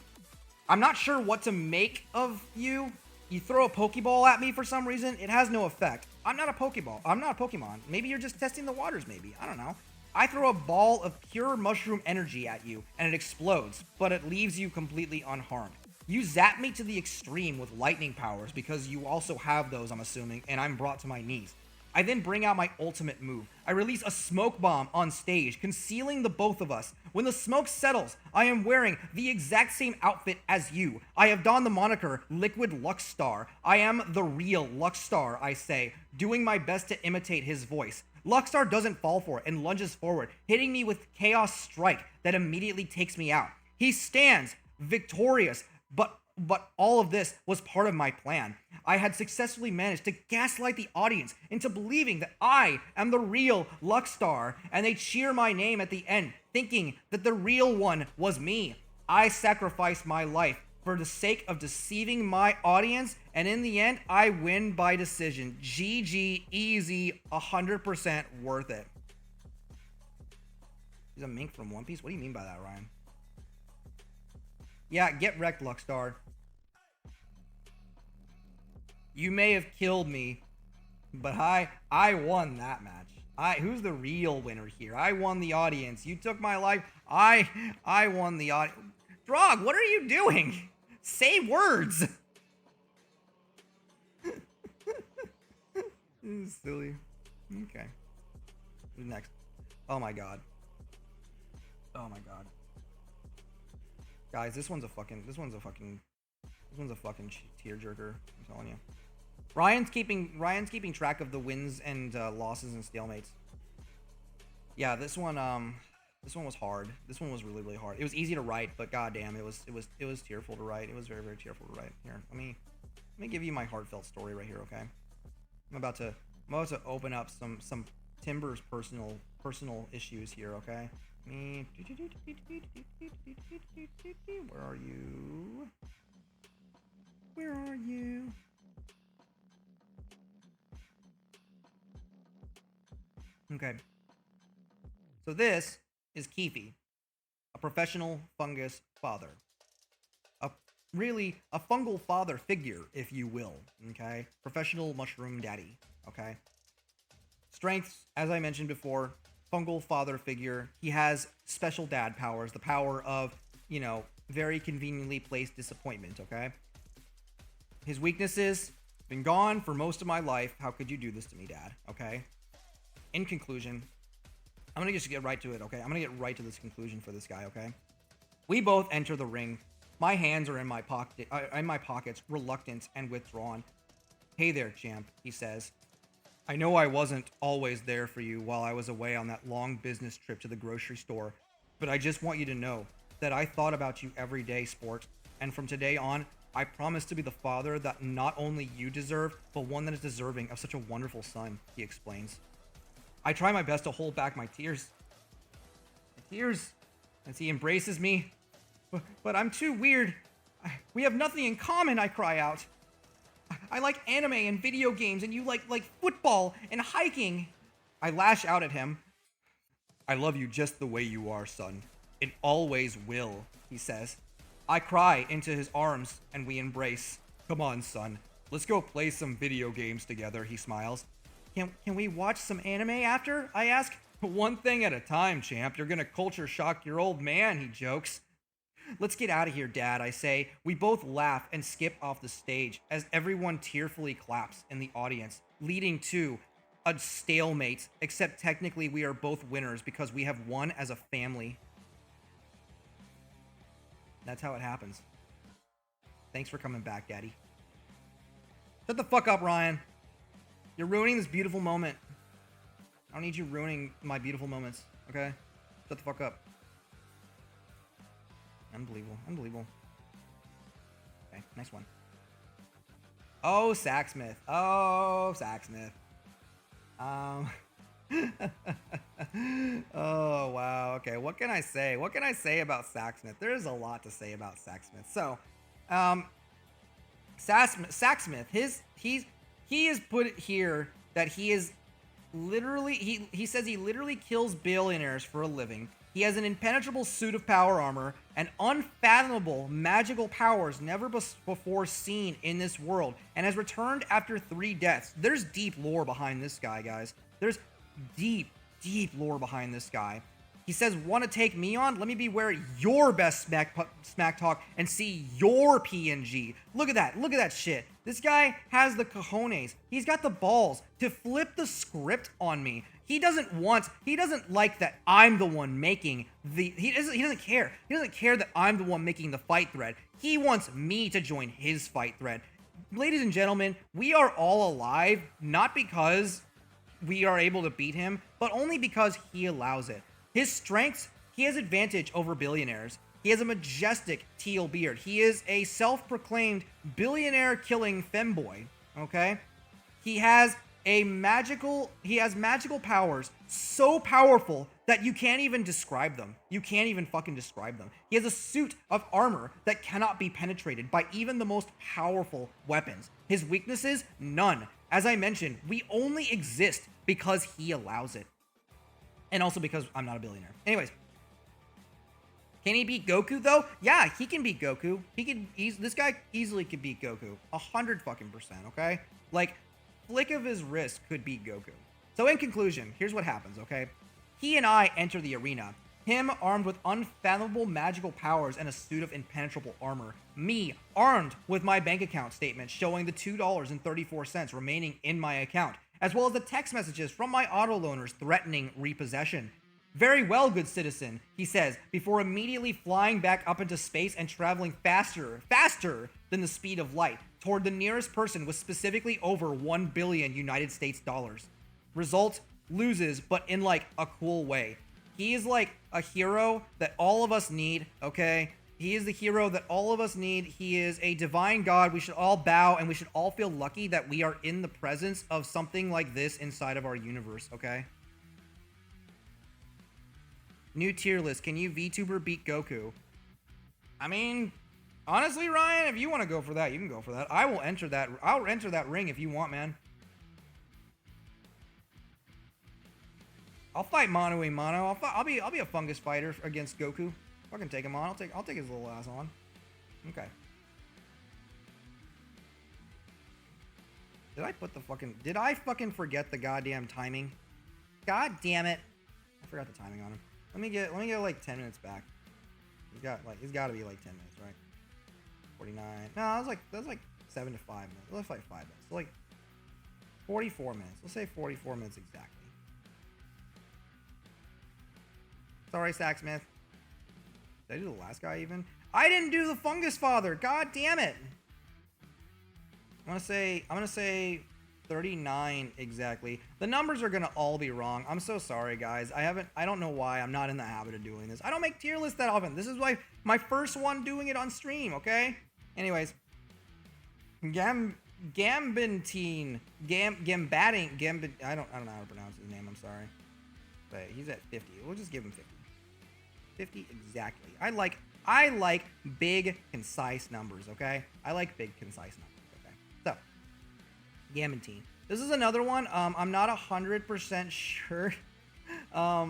I'm not sure what to make of you. You throw a Pokeball at me for some reason, it has no effect. I'm not a Pokeball. I'm not a Pokemon. Maybe you're just testing the waters, maybe. I don't know. I throw a ball of pure mushroom energy at you, and it explodes, but it leaves you completely unharmed. You zap me to the extreme with lightning powers, because you also have those, I'm assuming, and I'm brought to my knees. I then bring out my ultimate move. I release a smoke bomb on stage, concealing the both of us. When the smoke settles, I am wearing the exact same outfit as you. I have donned the moniker Liquid Luckstar. I am the real Luckstar, I say, doing my best to imitate his voice. Luckstar doesn't fall for it and lunges forward, hitting me with Chaos Strike that immediately takes me out. He stands victorious, but all of this was part of my plan. I had successfully managed to gaslight the audience into believing that I am the real Luckstar, and they cheer my name at the end, thinking that the real one was me. I sacrificed my life for the sake of deceiving my audience, and in the end, I win by decision. GG, easy, 100% worth it. He's a mink from One Piece? What do you mean by that, Ryan? Yeah, get wrecked, Luckstar. You may have killed me, but I won that match. Who's the real winner here? I won the audience. You took my life. I won the audience. Drog, what are you doing? Say words. This is silly. Okay. Who's next? Oh my god. Oh my god. Guys, this one's a fucking tearjerker. I'm telling you. Ryan's keeping track of the wins and losses and stalemates. Yeah, this one was hard. This one was really hard. It was easy to write, but goddamn, it was tearful to write. It was very tearful to write. Here, let me give you my heartfelt story right here, okay? I'm about to open up some Timber's personal issues here, okay? Where are you? Where are you? Okay. So this is Keefy, a professional fungus father. Really a fungal father figure, if you will, okay? Professional mushroom daddy, okay? Strengths, as I mentioned before, fungal father figure. He has special dad powers, the power of, you know, very conveniently placed disappointment, okay? His weaknesses, been gone for most of my life. How could you do this to me, Dad? Okay? In conclusion, I'm gonna just get right to it, okay? I'm gonna get right to this conclusion for this guy, okay? We both enter the ring. My hands are in my pockets, reluctant and withdrawn. Hey there, champ, he says. I know I wasn't always there for you while I was away on that long business trip to the grocery store, but I just want you to know that I thought about you every day, sport. And from today on, I promise to be the father that not only you deserve, but one that is deserving of such a wonderful son, he explains. I try my best to hold back my tears. As he embraces me. But I'm too weird. We have nothing in common, I cry out. I like anime and video games, and you like football and hiking. I lash out at him. I love you just the way you are, son. It always will, he says. I cry into his arms, and we embrace. Come on, son. Let's go play some video games together, he smiles. Can we watch some anime after? I ask. One thing at a time, champ. You're gonna culture shock your old man, he jokes. Let's get out of here, Dad, I say. We both laugh and skip off the stage as everyone tearfully claps in the audience, leading to a stalemate, except technically we are both winners because we have won as a family. That's how it happens. Thanks for coming back, Daddy. Shut the fuck up, Ryan. You're ruining this beautiful moment. I don't need you ruining my beautiful moments, okay? Shut the fuck up. Unbelievable. Okay, next one. Oh, Sacksmith. Oh, wow. Okay, what can I say? What can I say about Sacksmith? There's a lot to say about Sacksmith. So, Sacksmith, he is put it here that he is literally, he says he literally kills billionaires for a living. He has an impenetrable suit of power armor and unfathomable magical powers never before seen in this world, and has returned after 3 deaths. There's deep lore behind this guy, guys. There's deep lore behind this guy. He says, want to take me on? Let me be where your best smack talk and see your PNG. Look at that shit. This guy has the cojones. He's got the balls to flip the script on me. He doesn't like that I'm the one making he doesn't care. He doesn't care that I'm the one making the fight thread. He wants me to join his fight thread. Ladies and gentlemen, we are all alive, not because we are able to beat him, but only because he allows it. His strengths, he has advantage over billionaires. He has a majestic teal beard. He is a self-proclaimed billionaire-killing femboy, okay? He has magical powers so powerful that you can't even describe them. You can't even fucking describe them. He has a suit of armor that cannot be penetrated by even the most powerful weapons. His weaknesses, none. As I mentioned, we only exist because he allows it. And also because I'm not a billionaire. Anyways. Can he beat Goku though? Yeah, he can beat Goku. This guy easily could beat Goku. 100 fucking percent, okay? Like, flick of his wrist could beat Goku. So in conclusion, here's what happens, okay? He and I enter the arena. Him armed with unfathomable magical powers and a suit of impenetrable armor. Me armed with my bank account statement showing the $2.34 remaining in my account, as well as the text messages from my auto loaners threatening repossession. Very well, good citizen, he says, before immediately flying back up into space and traveling faster than the speed of light toward the nearest person with specifically over 1 billion United States dollars. Result, loses, but in like a cool way. He is like a hero that all of us need, okay? He is the hero that all of us need. He is a divine god. We should all bow and we should all feel lucky that we are in the presence of something like this inside of our universe, okay? New tier list. Can you VTuber beat Goku? I mean, honestly, Ryan, if you want to go for that, you can go for that. I'll enter that ring if you want, man. I'll fight mano a mano. I'll be a fungus fighter against Goku. Fucking take him on. I'll take his little ass on. Okay. Did I fucking forget the goddamn timing? God damn it. I forgot the timing on him. Let me get like 10 minutes back. He's got to be like 10 minutes, right? 49. No, that was like 7 to 5 minutes. Let's like 5 minutes. So like 44 minutes. Let's say 44 minutes exactly. Sorry, Sacksmith. Did I do the last guy even? I didn't do the fungus father. God damn it. I'm gonna say 39 exactly. The numbers are gonna all be wrong. I'm so sorry, guys. I don't know why. I'm not in the habit of doing this. I don't make tier lists that often. This is like my first one doing it on stream, okay? Anyways. Gambantine. Gambin. I don't know how to pronounce his name, I'm sorry. But he's at 50. We'll just give him 50. 50 exactly. I like big, concise numbers, okay? I like big, concise numbers, okay? So, Gambantine. This is another one. I'm not 100% sure. A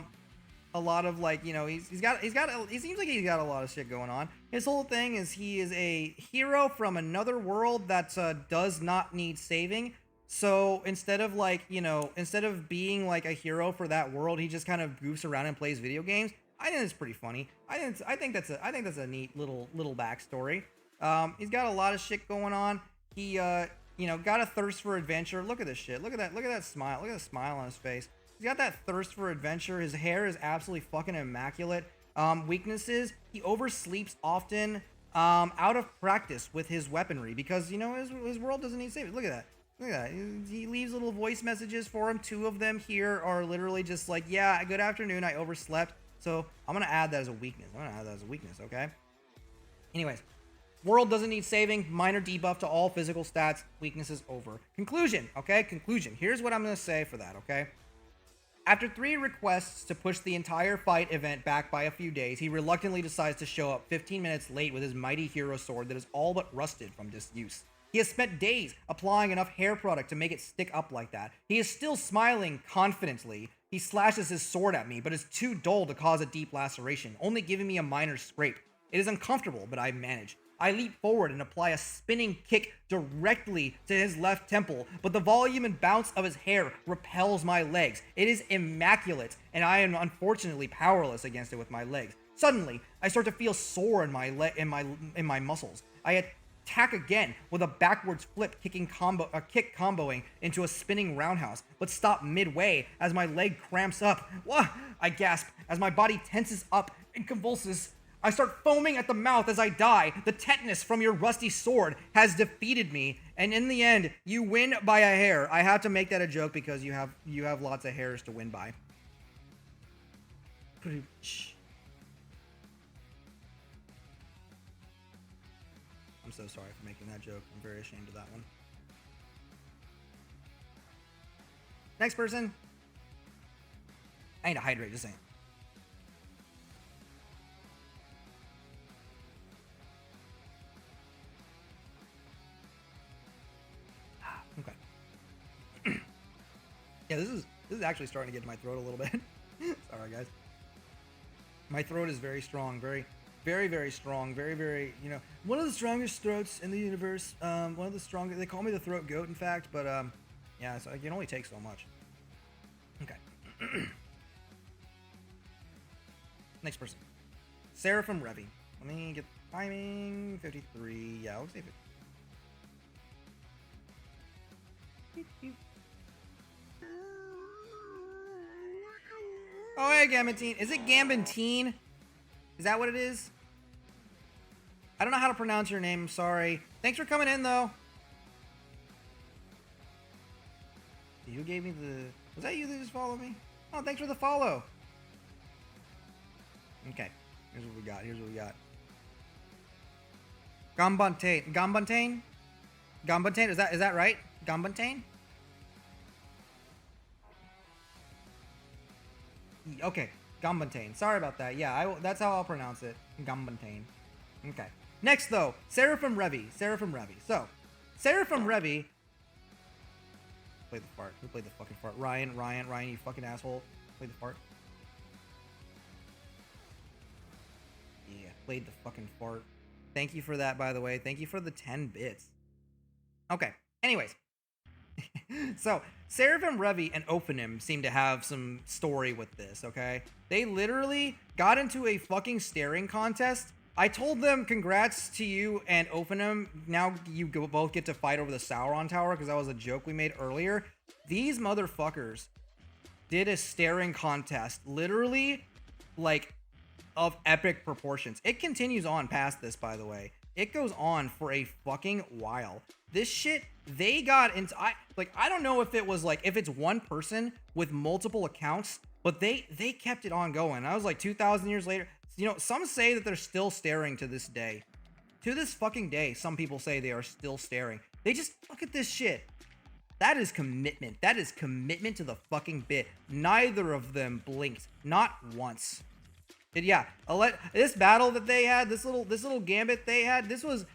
lot of, like, you know, he seems like he's got a lot of shit going on. His whole thing is he is a hero from another world that does not need saving. So instead of, like, you know, instead of being like a hero for that world, he just kind of goofs around and plays video games. I think it's pretty funny. I think that's a neat little backstory. He's got a lot of shit going on. He you know, got a thirst for adventure. Look at this shit. Look at that smile. Look at the smile on his face. He's got that thirst for adventure. His hair is absolutely fucking immaculate. Weaknesses: he oversleeps often. Out of practice with his weaponry because, you know, his world doesn't need saving. Look at that. Look at that. He leaves little voice messages for him. 2 of them here are literally just like, yeah, good afternoon, I overslept. So I'm going to add that as a weakness. Okay? Anyways, world doesn't need saving. Minor debuff to all physical stats. Weaknesses over. Conclusion, okay? Conclusion. Here's what I'm going to say for that, okay? After 3 requests to push the entire fight event back by a few days, he reluctantly decides to show up 15 minutes late with his mighty hero sword that is all but rusted from disuse. He has spent days applying enough hair product to make it stick up like that. He is still smiling confidently. He slashes his sword at me, but is too dull to cause a deep laceration, only giving me a minor scrape. It is uncomfortable, but I manage. I leap forward and apply a spinning kick directly to his left temple, but the volume and bounce of his hair repels my legs. It is immaculate, and I am unfortunately powerless against it with my legs. Suddenly, I start to feel sore in my muscles. I attack again with a backwards flip, kick comboing into a spinning roundhouse, but stop midway as my leg cramps up. Wah! I gasp as my body tenses up and convulses. I start foaming at the mouth as I die. The tetanus from your rusty sword has defeated me, and in the end, you win by a hair. I had to make that a joke because you have lots of hairs to win by. I'm so sorry for making that joke. I'm very ashamed of that one. Next person. I need to hydrate, just saying. Okay. Yeah, this is actually starting to get to my throat a little bit. Sorry, guys. My throat is very strong, very strong, very, you know, one of the strongest throats in the universe. One of the strongest. They call me the throat goat, in fact, but yeah, so it can only take so much. Okay. Next person, Sarah from Revy. Let me get timing. 53. Yeah, I'll say 50. Oh, hey, Gambantine. Is it Gambantine? Is that what it is? I don't know how to pronounce your name. I'm sorry. Thanks for coming in, though. Who gave me the... Was that you that just followed me? Oh, thanks for the follow. Okay. Here's what we got. Gambantine? Is that right? Gambantine? Okay, Gambantine. Sorry about that. Yeah, that's how I'll pronounce it. Gambantine. Okay. Next, though, Sarah from Revy. So, Sarah from Revy. Play the fart. Who played the fucking fart? Ryan, you fucking asshole. Play the fart. Yeah, played the fucking fart. Thank you for that, by the way. Thank you for the 10 bits. Okay. Anyways. So, Seraphim Revy and Ophanim seem to have some story with this, okay? They literally got into a fucking staring contest. I told them, congrats to you and Ophanim. Now you both get to fight over the Sauron Tower, because that was a joke we made earlier. These motherfuckers did a staring contest, literally, like, of epic proportions. It continues on past this, by the way. It goes on for a fucking while. This shit, they got into, I don't know if it was like, if it's one person with multiple accounts, but they kept it on going. I was like 2,000 years later, you know, some say that they're still staring to this day. To this fucking day, some people say they are still staring. They just, look at this shit. That is commitment. That is commitment to the fucking bit. Neither of them blinked. Not once. But yeah, this battle that they had, this little gambit they had, this was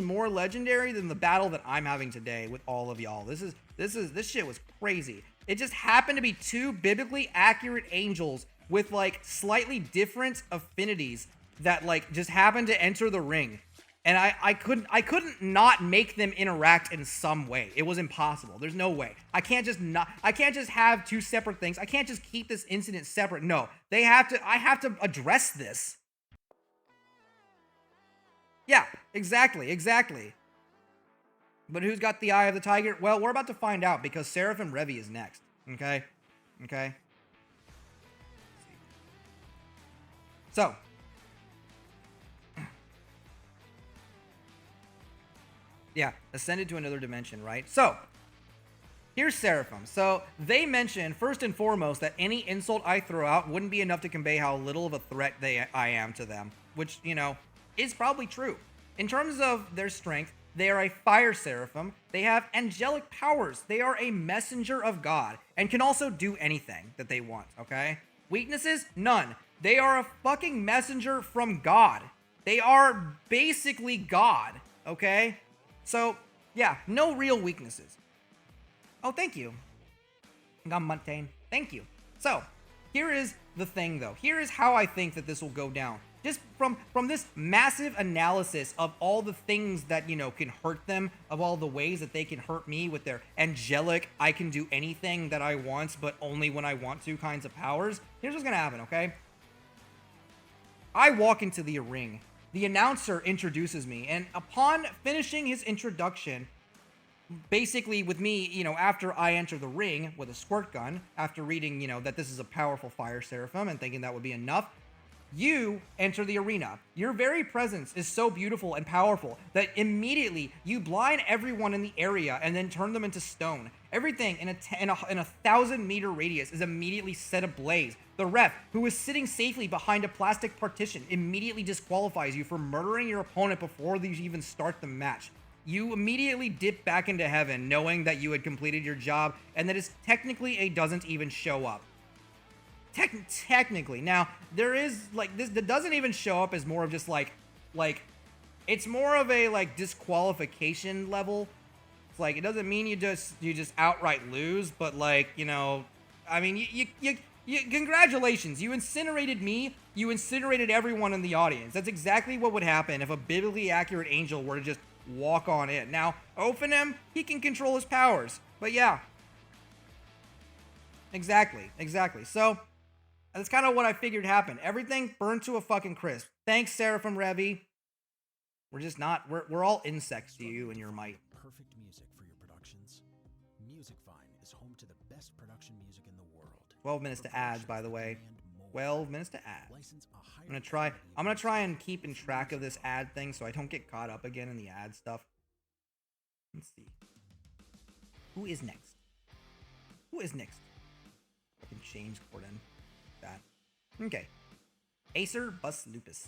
more legendary than the battle that I'm having today with all of y'all. This shit was crazy. It just happened to be two biblically accurate angels with like slightly different affinities that like just happened to enter the ring. And I couldn't not make them interact in some way. It was impossible. There's no way. I can't just have two separate things. I can't just keep this incident separate. No, I have to address this. Yeah, exactly. But who's got the eye of the tiger? Well, we're about to find out because Seraphim Revi is next. Okay. So, yeah, ascended to another dimension, right? So, here's Seraphim. So, they mention, first and foremost, that any insult I throw out wouldn't be enough to convey how little of a threat I am to them. Which, you know, is probably true. In terms of their strength, they are a fire seraphim. They have angelic powers. They are a messenger of God and can also do anything that they want, okay? Weaknesses? None. They are a fucking messenger from God. They are basically God, okay? So, yeah, no real weaknesses. Oh, thank you. Montaigne. Thank you. So, here is the thing, though. Here is how I think that this will go down. Just from this massive analysis of all the things that, you know, can hurt them, of all the ways that they can hurt me with their angelic, I can do anything that I want, but only when I want to kinds of powers. Here's what's gonna happen, okay? I walk into the ring. The announcer introduces me, and upon finishing his introduction, basically with me, you know, after I enter the ring with a squirt gun, after reading, you know, that this is a powerful fire seraphim and thinking that would be enough, you enter the arena. Your very presence is so beautiful and powerful that immediately you blind everyone in the area and then turn them into stone. Everything in a 1,000-meter radius is immediately set ablaze. The ref, who is sitting safely behind a plastic partition, immediately disqualifies you for murdering your opponent before you even start the match. You immediately dip back into heaven knowing that you had completed your job and that it's technically a doesn't even show up. Technically. Now, there is, like, this that doesn't even show up as more of just, like, it's more of a, like, disqualification level. It's like, it doesn't mean you just outright lose, but, like, you know, I mean, you congratulations, you incinerated me, you incinerated everyone in the audience. That's exactly what would happen if a biblically accurate angel were to just walk on in. Now, Ophanim, he can control his powers, but yeah. Exactly. So, that's kind of what I figured happened. Everything burned to a fucking crisp. Thanks, Seraphim Revi. We're just not, we're all insects to you and your might. Perfect music for your productions. Musicvine is home to the best production music in the world. 12 minutes to ads, by the way. 12 minutes to ads. I'm gonna try and keep in track of this ad thing so I don't get caught up again in the ad stuff. Let's see. Who is next? Fucking James Corden. That. Okay. Acer Bus Lupus.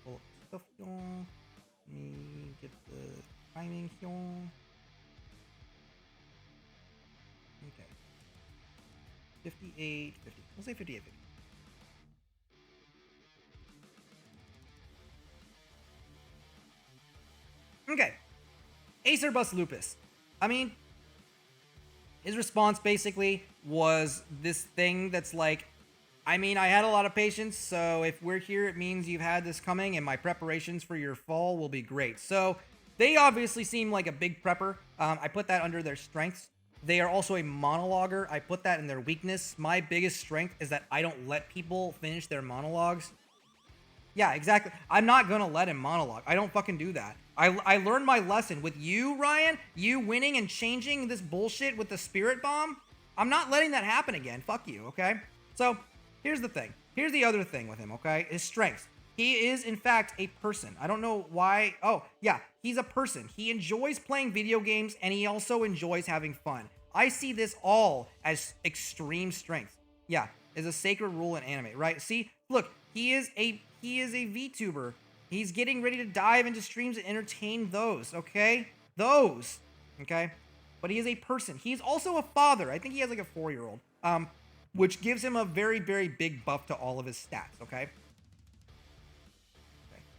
Well, stuff here. Let me get the timing here. Okay. 58, 50. We'll say 58, 50. Okay. Acer Bus Lupus. I mean, his response basically was this thing that's like, I mean, I had a lot of patience, so if we're here, it means you've had this coming, and my preparations for your fall will be great. So, they obviously seem like a big prepper. I put that under their strengths. They are also a monologuer. I put that in their weakness. My biggest strength is that I don't let people finish their monologues. Yeah, exactly. I'm not gonna let him monologue. I don't fucking do that. I learned my lesson with you, Ryan. You winning and changing this bullshit with the spirit bomb. I'm not letting that happen again. Fuck you, okay? So, here's the thing. Here's the other thing with him, okay? His strengths. He is, in fact, a person. I don't know why. Oh, yeah, he's a person. He enjoys playing video games, and he also enjoys having fun. I see this all as extreme strength. Yeah, is a sacred rule in anime, right? See, look, he is a VTuber. He's getting ready to dive into streams and entertain those, okay? Those, okay? But he is a person. He's also a father. I think he has like a 4-year-old, which gives him a very, very big buff to all of his stats, okay?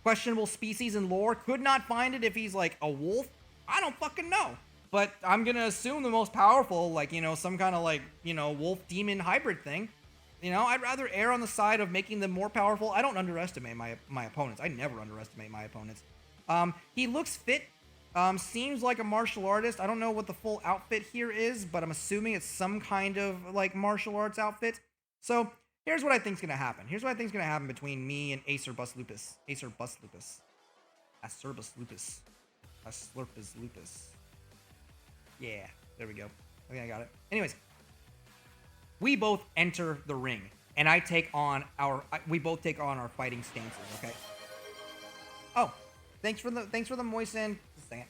Questionable species and lore. Could not find it if he's like a wolf. I don't fucking know. But I'm going to assume the most powerful, like, you know, some kind of like, you know, wolf demon hybrid thing. You know, I'd rather err on the side of making them more powerful. I don't underestimate my opponents. I never underestimate my opponents. He looks fit. Seems like a martial artist. I don't know what the full outfit here is, but I'm assuming it's some kind of like martial arts outfit. So here's what I think's gonna happen. Here's what I think's gonna happen between me and Acerbus Lupus. Acerbus Lupus. Acerbus Lupus. Aslurpus Lupus. Yeah, there we go. Okay, I got it. Anyways, we both enter the ring, and we both take on our fighting stances. Okay. Oh, thanks for the moisten. Just a second.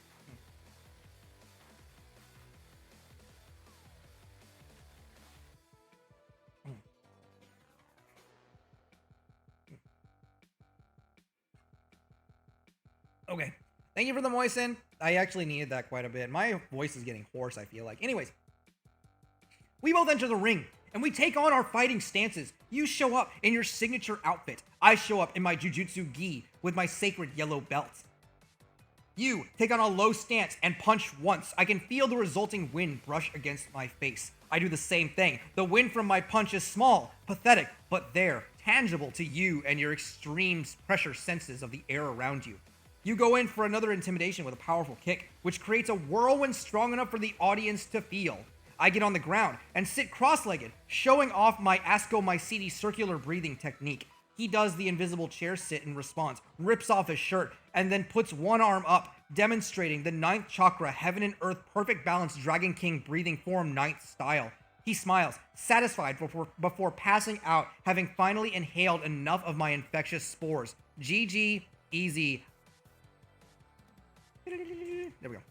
Okay. Thank you for the moisten. I actually needed that quite a bit. My voice is getting hoarse, I feel like. Anyways, we both enter the ring, and we take on our fighting stances. You show up in your signature outfit. I show up in my jujutsu gi with my sacred yellow belt. You take on a low stance and punch once. I can feel the resulting wind brush against my face. I do the same thing. The wind from my punch is small, pathetic, but there, tangible to you and your extreme pressure senses of the air around you. You go in for another intimidation with a powerful kick, which creates a whirlwind strong enough for the audience to feel. I get on the ground and sit cross-legged, showing off my Ascomycetes circular breathing technique. He does the invisible chair sit in response, rips off his shirt, and then puts one arm up, demonstrating the 9th chakra, heaven and earth, perfect balance, Dragon King breathing form 9th style. He smiles, satisfied before passing out, having finally inhaled enough of my infectious spores. GG, easy. There we go.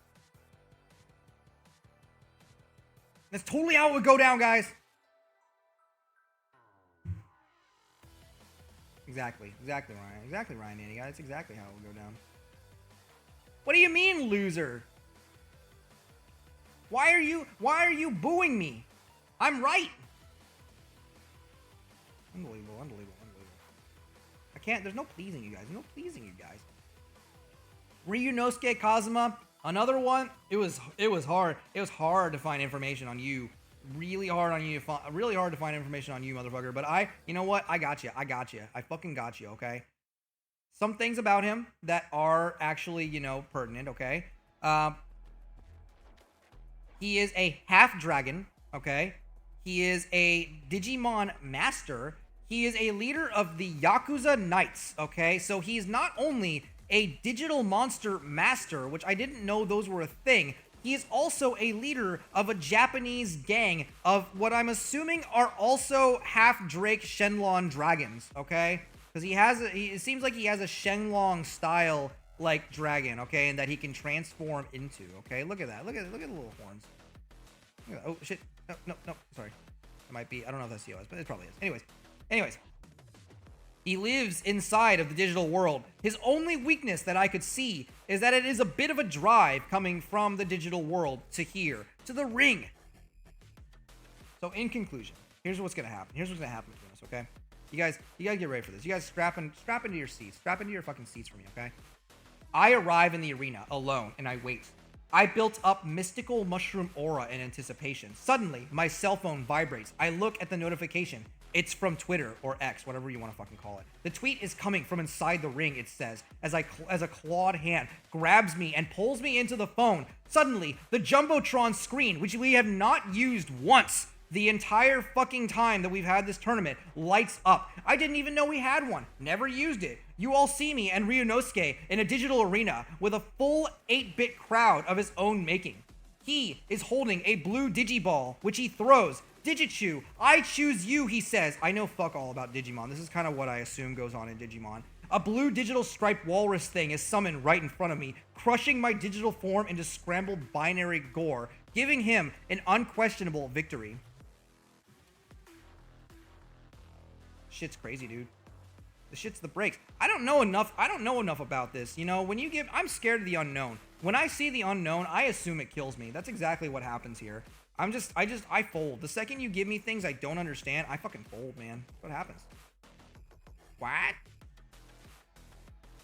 That's totally how it would go down, guys. Exactly, Ryan. Exactly, Ryan, Andy. That's exactly how it would go down. What do you mean, loser? Why are you booing me? I'm right. Unbelievable. I can't. There's no pleasing you guys. Ryunosuke Kazuma, another one. It was hard. It was hard to find information on you. Really hard to find information on you, motherfucker. But you know what? I got you. I fucking got you. Okay. Some things about him that are actually, you know, pertinent. Okay. He is a half dragon. Okay. He is a Digimon master. He is a leader of the Yakuza Knights. Okay. So he's not only a digital monster master, which I didn't know those were a thing. He is also a leader of a Japanese gang of what I'm assuming are also half Drake Shenlong dragons, okay? Because it seems like he has a Shenlong style like dragon, okay, and that he can transform into, okay? Look at that. Look at the little horns. Oh shit. No, sorry. It might be, I don't know if that's COS, but it probably is. Anyways. He lives inside of the digital world. His only weakness that I could see is that it is a bit of a drive coming from the digital world to here, to the ring. So in conclusion, here's what's gonna happen. Here's what's gonna happen between us, okay? You guys get ready for this. You guys strap into your seats. Strap into your fucking seats for me, okay? I arrive in the arena alone and I wait. I built up mystical mushroom aura in anticipation. Suddenly, my cell phone vibrates. I look at the notification. It's from Twitter or X, whatever you want to fucking call it. The tweet is coming from inside the ring, it says, as a clawed hand grabs me and pulls me into the phone. Suddenly, the Jumbotron screen, which we have not used once the entire fucking time that we've had this tournament, lights up. I didn't even know we had one. Never used it. You all see me and Ryunosuke in a digital arena with a full 8-bit crowd of his own making. He is holding a blue Digiball, which he throws. Digichu, I choose you, he says. I know fuck all about Digimon. This is kind of what I assume goes on in Digimon. A blue digital striped walrus thing is summoned right in front of me, crushing my digital form into scrambled binary gore, giving him an unquestionable victory. Shit's crazy, dude. The shit's the breaks. I don't know enough about this. You know, when you give, I'm scared of the unknown. When I see the unknown, I assume it kills me. That's exactly what happens here. I fold. The second you give me things I don't understand, I fucking fold, man. That's what happens. What?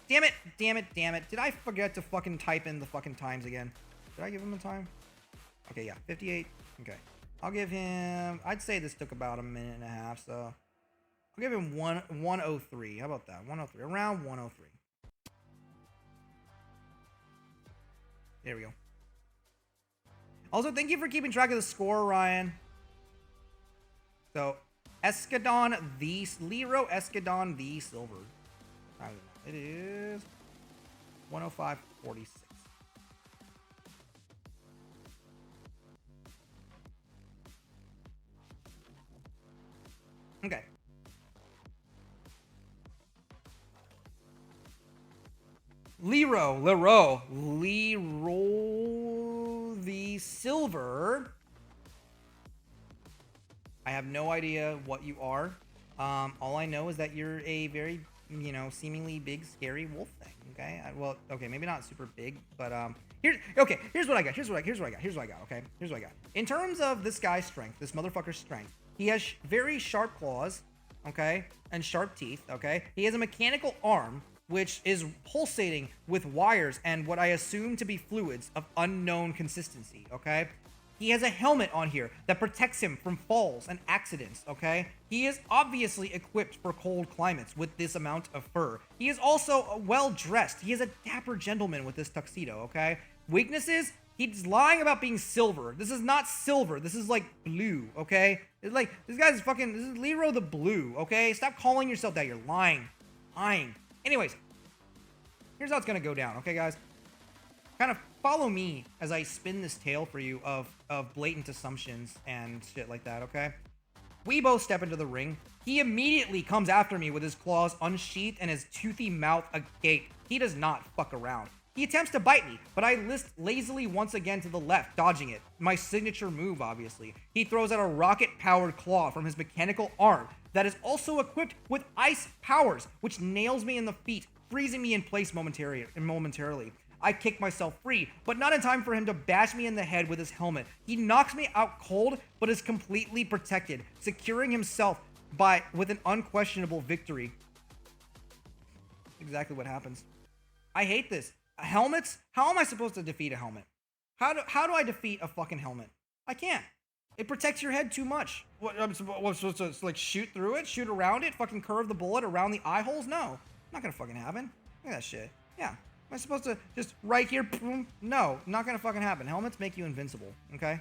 Damn it, damn it, damn it. Did I forget to fucking type in the fucking times again? Did I give him a time? Okay, yeah, 58. Okay. I'll give him, I'd say this took about a minute and a half, so I'll give him 103. How about that? 103. Around 103. There we go. Also, thank you for keeping track of the score, Ryan. So, Escadon the Lero Escadon the Silver. It is 105.46. Okay. Lero the Silver. I have no idea what you are. All I know is that you're a very, you know, seemingly big, scary wolf thing. Okay. Well, okay, maybe not super big, but here's what I got. Here's what I got. Okay. Here's what I got. In terms of this guy's strength, this motherfucker's strength, he has very sharp claws, okay, and sharp teeth. Okay. He has a mechanical arm, which is pulsating with wires and what I assume to be fluids of unknown consistency, okay? He has a helmet on here that protects him from falls and accidents, okay? He is obviously equipped for cold climates with this amount of fur. He is also well-dressed. He is a dapper gentleman with this tuxedo, okay? Weaknesses? He's lying about being silver. This is not silver. This is like blue, okay? It's like, this guy's fucking, this is Lero the Blue, okay? Stop calling yourself that. You're lying. Lying. Anyways, here's how it's gonna go down, okay, guys? Kind of follow me as I spin this tale for you of blatant assumptions and shit like that, okay? We both step into the ring. He immediately comes after me with his claws unsheathed and his toothy mouth agape. He does not fuck around. He attempts to bite me, but I list lazily once again to the left, dodging it. My signature move, obviously. He throws out a rocket-powered claw from his mechanical arm that is also equipped with ice powers, which nails me in the feet, freezing me in place momentarily. I kick myself free, but not in time for him to bash me in the head with his helmet. He knocks me out cold, but is completely protected, securing himself with an unquestionable victory. Exactly what happens. I hate this. Helmets? How am I supposed to defeat a helmet? How do I defeat a fucking helmet? I can't. It protects your head too much. What, I'm supposed to like shoot through it, shoot around it, fucking curve the bullet around the eye holes? No, not gonna fucking happen. Look at that shit. Yeah, am I supposed to just right here? Boom? No, not gonna fucking happen. Helmets make you invincible. Okay,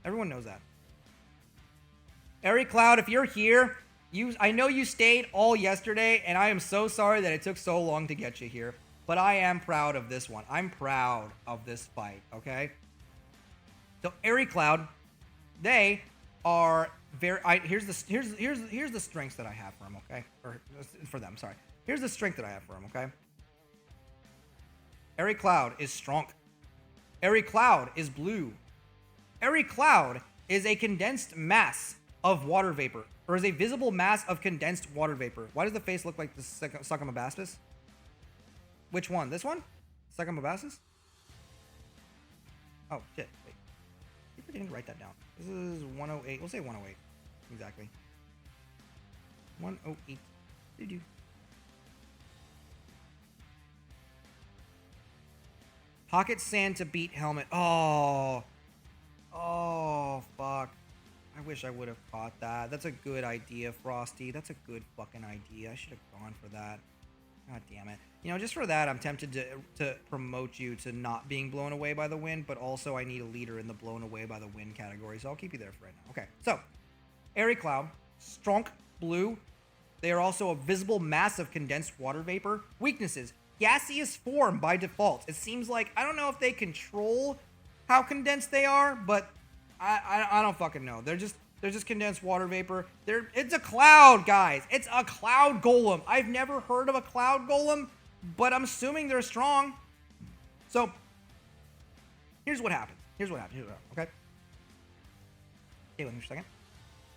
everyone knows that. Airy Cloud, if you're here, I know you stayed all yesterday, and I am so sorry that it took so long to get you here. But I am proud of this one. I'm proud of this fight. Okay. So Airy Cloud. They are very. Here's the strengths that I have for them. Okay, or for them. Sorry. Here's the strength that I have for them. Okay. Airy Cloud is strong. Airy Cloud is blue. Airy Cloud is a condensed mass of water vapor, or is a visible mass of condensed water vapor. Why does the face look like the Succumabastis? Which one? This one? Succumabastis? Oh shit. Wait. I didn't write that down. This is 108. We'll say 108. Exactly. 108. Doo-doo. Pocket sand to beat helmet. Oh. Oh, fuck. I wish I would have caught that. That's a good idea, Frosty. That's a good fucking idea. I should have gone for that. God damn it. You know, just for that, I'm tempted to promote you to not being blown away by the wind, but also I need a leader in the blown away by the wind category, so I'll keep you there for right now. Okay, so, Airy Cloud, strong blue. They are also a visible mass of condensed water vapor. Weaknesses, gaseous form by default. It seems like, I don't know if they control how condensed they are, but I don't fucking know. They're just, There's just condensed water vapor. It's a cloud, guys. It's a cloud golem. I've never heard of a cloud golem, but I'm assuming they're strong. So, here's what happens. Okay? Stay with me for a second.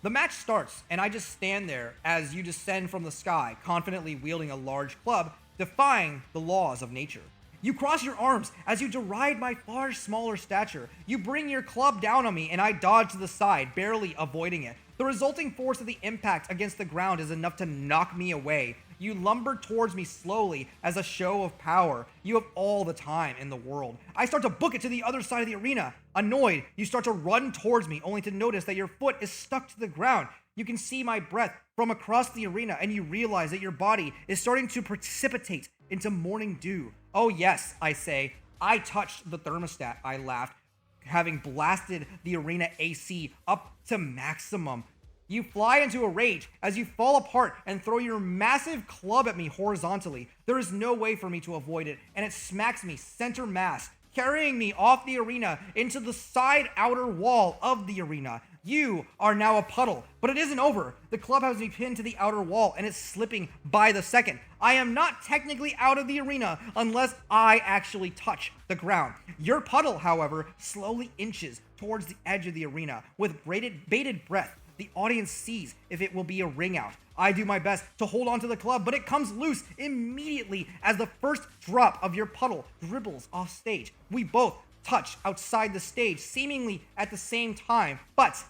The match starts, and I just stand there as you descend from the sky, confidently wielding a large club, defying the laws of nature. You cross your arms as you deride my far smaller stature. You bring your club down on me, and I dodge to the side, barely avoiding it. The resulting force of the impact against the ground is enough to knock me away. You lumber towards me slowly as a show of power. You have all the time in the world. I start to book it to the other side of the arena. Annoyed, you start to run towards me, only to notice that your foot is stuck to the ground. You can see my breath from across the arena, and you realize that your body is starting to precipitate into morning dew. Oh yes, I say. I touched the thermostat, I laughed, having blasted the arena AC up to maximum. You fly into a rage as you fall apart and throw your massive club at me horizontally. There is no way for me to avoid it, and it smacks me center mass, carrying me off the arena into the side outer wall of the arena. You are now a puddle, but it isn't over. The club has me pinned to the outer wall, and it's slipping by the second. I am not technically out of the arena unless I actually touch the ground. Your puddle, however, slowly inches towards the edge of the arena with bated breath. The audience sees if it will be a ring out. I do my best to hold on to the club, but it comes loose immediately as the first drop of your puddle dribbles off stage. We both touch outside the stage, seemingly at the same time. But,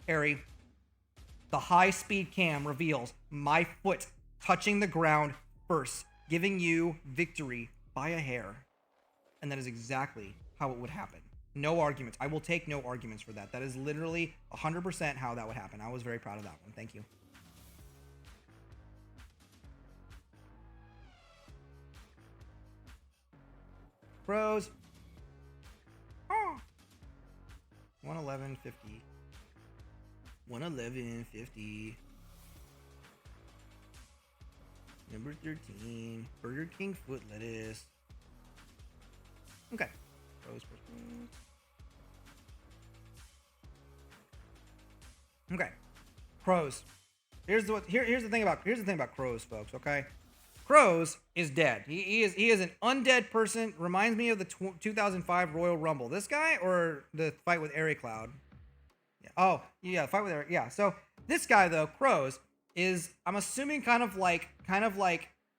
Harry, the high-speed cam reveals my foot touching the ground first, giving you victory by a hair. And that is exactly how it would happen. No arguments. I will take no arguments for that. That is literally 100% how that would happen. I was very proud of that one. Thank you. Pros. Oh. 111.50. 111.50. Number 13. Burger King foot lettuce. Okay. Pros. Okay. Crows. Here's the thing about Crows, folks, okay? Crows is dead. He is an undead person. Reminds me of the 2005 Royal Rumble. This guy or the fight with Airy Cloud? Yeah. Oh, yeah, fight with Airy. Yeah. So this guy though, Crows, is I'm assuming kind of like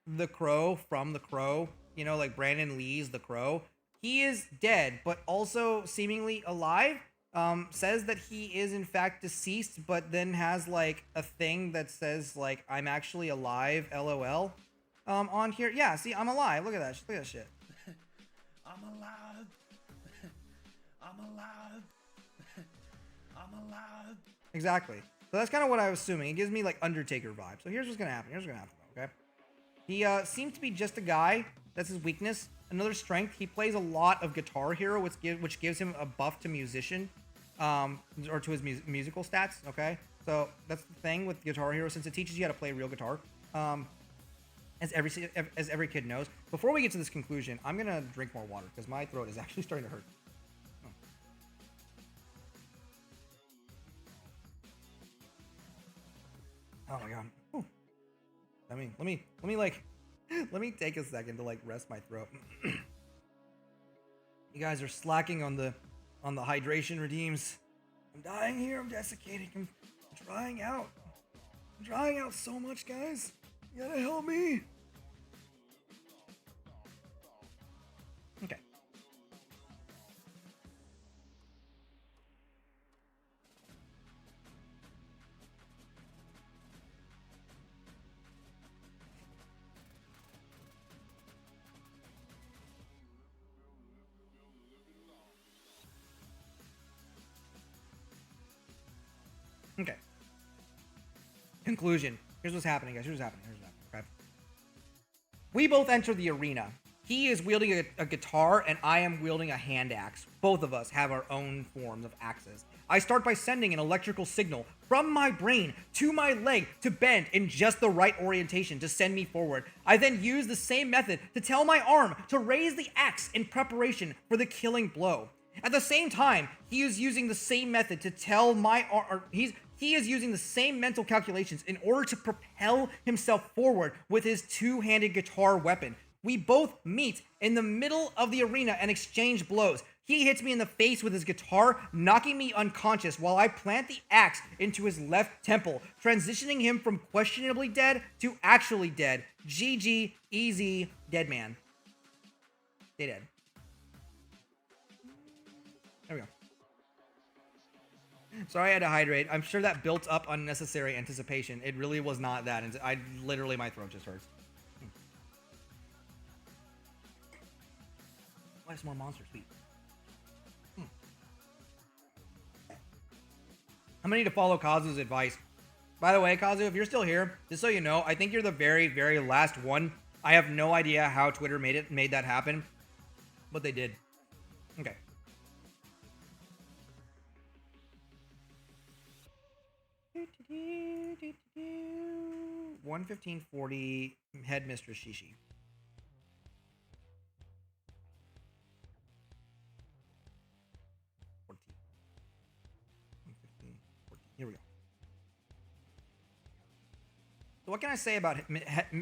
the Crow from The Crow. You know, like Brandon Lee's The Crow. He is dead, but also seemingly alive. Says that he is in fact deceased, but then has like a thing that says like I'm actually alive, LOL. On here, yeah. See, I'm alive. Look at that. Look at that shit. I'm alive. I'm alive. I'm alive. Exactly. So that's kind of what I was assuming. It gives me like Undertaker vibes. So here's what's gonna happen. Okay. He seems to be just a guy. That's his weakness. Another strength. He plays a lot of Guitar Hero, which gives him a buff to musician, or to his musical stats. Okay. So that's the thing with Guitar Hero, since it teaches you how to play real guitar. As every kid knows. Before we get to this conclusion, I'm gonna drink more water because my throat is actually starting to hurt. Oh my god. Whew. Let me take a second to like rest my throat. You guys are slacking on the hydration redeems. I'm dying here. I'm desiccating. I'm drying out. I'm drying out so much, guys. You gotta help me. Okay. Okay. Conclusion. Here's what's happening, guys. Here's what's happening. Okay. We both enter the arena. He is wielding a guitar, and I am wielding a hand axe. Both of us have our own forms of axes. I start by sending an electrical signal from my brain to my leg to bend in just the right orientation to send me forward. I then use the same method to tell my arm to raise the axe in preparation for the killing blow. At the same time, he is using the same method to tell he is using the same mental calculations in order to propel himself forward with his two-handed guitar weapon. We both meet in the middle of the arena and exchange blows. He hits me in the face with his guitar, knocking me unconscious while I plant the axe into his left temple, transitioning him from questionably dead to actually dead. GG, easy, dead man. Stay dead. There we go. Sorry I had to hydrate. I'm sure that built up unnecessary anticipation. It really was not that. My throat just hurts. Why is more Monster Sweet? I'm gonna need to follow Kazu's advice. By the way, Kazu, if you're still here, just so you know, I think you're the very, very last one. I have no idea how Twitter made that happen, but they did. Okay. Do 1:15:40 Headmistress Shishi. 1:15:40. Here we go. So what can I say about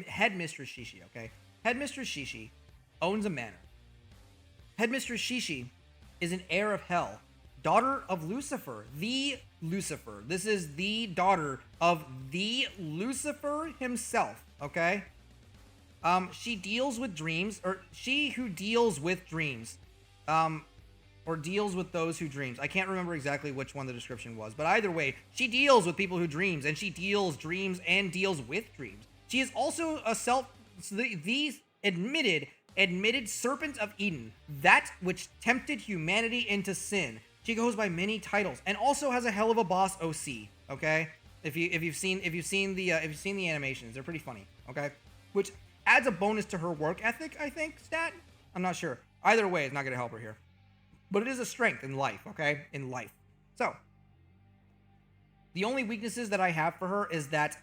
Headmistress Shishi? Okay, Headmistress Shishi owns a manor. Headmistress Shishi is an heir of hell, daughter of Lucifer, the Lucifer. This is the daughter of the Lucifer himself, okay? She deals with dreams, or she who deals with dreams, or deals with those who dreams. I can't remember exactly which one the description was, but either way, she deals with people who dreams, and she deals dreams and deals with dreams. She is also the admitted serpent of Eden, that which tempted humanity into sin. She goes by many titles and also has a hell of a boss OC. Okay, if you've seen the animations, they're pretty funny. Okay, which adds a bonus to her work ethic. I think stat. I'm not sure. Either way, it's not going to help her here, but it is a strength in life. Okay, in life. So the only weaknesses that I have for her is that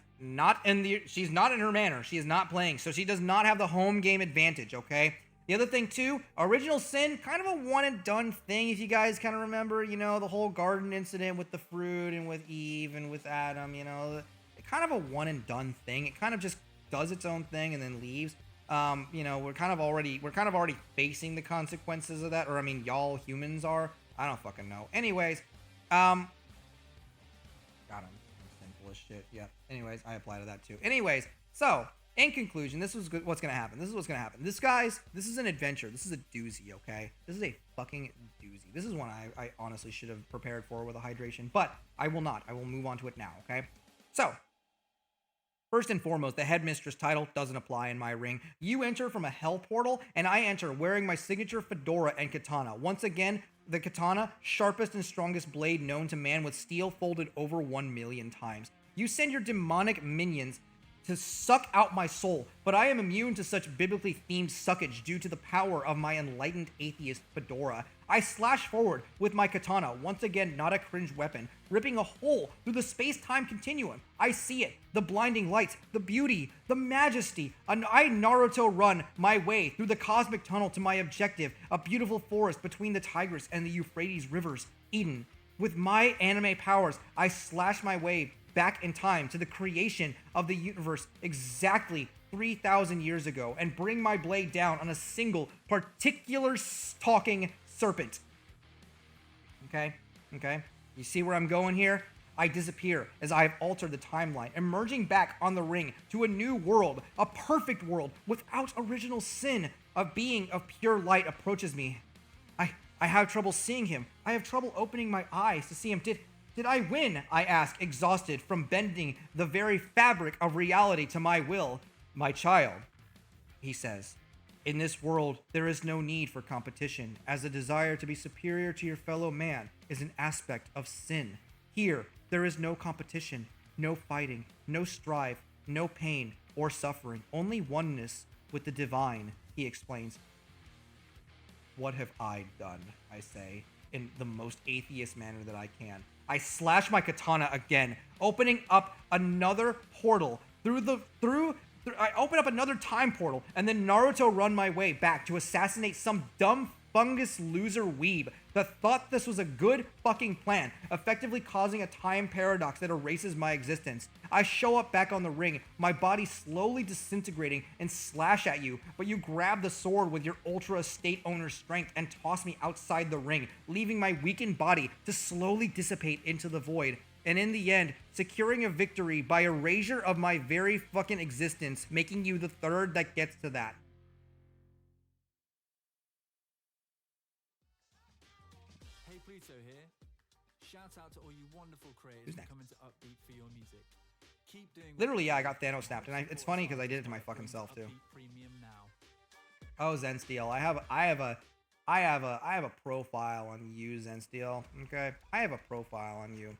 she's not in her manor. She is not playing, so she does not have the home game advantage. Okay. The other thing, too, Original Sin, kind of a one-and-done thing, if you guys kind of remember, you know, the whole garden incident with the fruit and with Eve and with Adam, you know, kind of a one-and-done thing. It kind of just does its own thing and then leaves. You know, we're kind of already facing the consequences of that, or, I mean, y'all humans are. I don't fucking know. Anyways, God, I'm simple as shit. Yeah. Anyways, I apply to that, too. Anyways, so in conclusion, this is what's going to happen. This is what's going to happen. This is an adventure. This is a doozy, okay? This is a fucking doozy. This is one I honestly should have prepared for with a hydration, but I will not. I will move on to it now, okay? So, first and foremost, the Headmistress title doesn't apply in my ring. You enter from a hell portal, and I enter wearing my signature fedora and katana. Once again, the katana, sharpest and strongest blade known to man, with steel folded over 1 million times. You send your demonic minions to suck out my soul, but I am immune to such biblically themed suckage due to the power of my enlightened atheist fedora. I slash forward with my katana, once again not a cringe weapon, ripping a hole through the space-time continuum. I see it, the blinding lights, the beauty, the majesty, and I Naruto run my way through the cosmic tunnel to my objective, a beautiful forest between the Tigris and the Euphrates rivers, Eden. With my anime powers, I slash my way back in time to the creation of the universe exactly 3,000 years ago and bring my blade down on a single particular talking serpent. Okay? You see where I'm going here? I disappear as I have altered the timeline, emerging back on the ring to a new world, a perfect world without original sin. A being of pure light approaches me. I have trouble seeing him. I have trouble opening my eyes to see him. Did I win? I ask, exhausted from bending the very fabric of reality to my will. My child, he says, in this world, there is no need for competition, as the desire to be superior to your fellow man is an aspect of sin. Here, there is no competition, no fighting, no strife, no pain or suffering, only oneness with the divine, he explains. What have I done? I say, in the most atheist manner that I can. I slash my katana again, opening up another portal I open up another time portal, and then Naruto run my way back to assassinate some dumb fungus loser weeb that thought this was a good fucking plan, effectively causing a time paradox that erases my existence. I show up back on the ring, my body slowly disintegrating, and slash at you, but you grab the sword with your ultra estate owner strength and toss me outside the ring, leaving my weakened body to slowly dissipate into the void. And in the end, securing a victory by erasure of my very fucking existence, making you the third that gets to that. Hey Pluto here. Shout out to all you wonderful creators who come into Upbeat for your music. Keep doing Literally, yeah, I got Thanos snapped, and it's funny because I did it to my fucking self too. Premium now. Oh, Zen Steel, I have a profile on you, Zen Steel. Okay, I have a profile on you.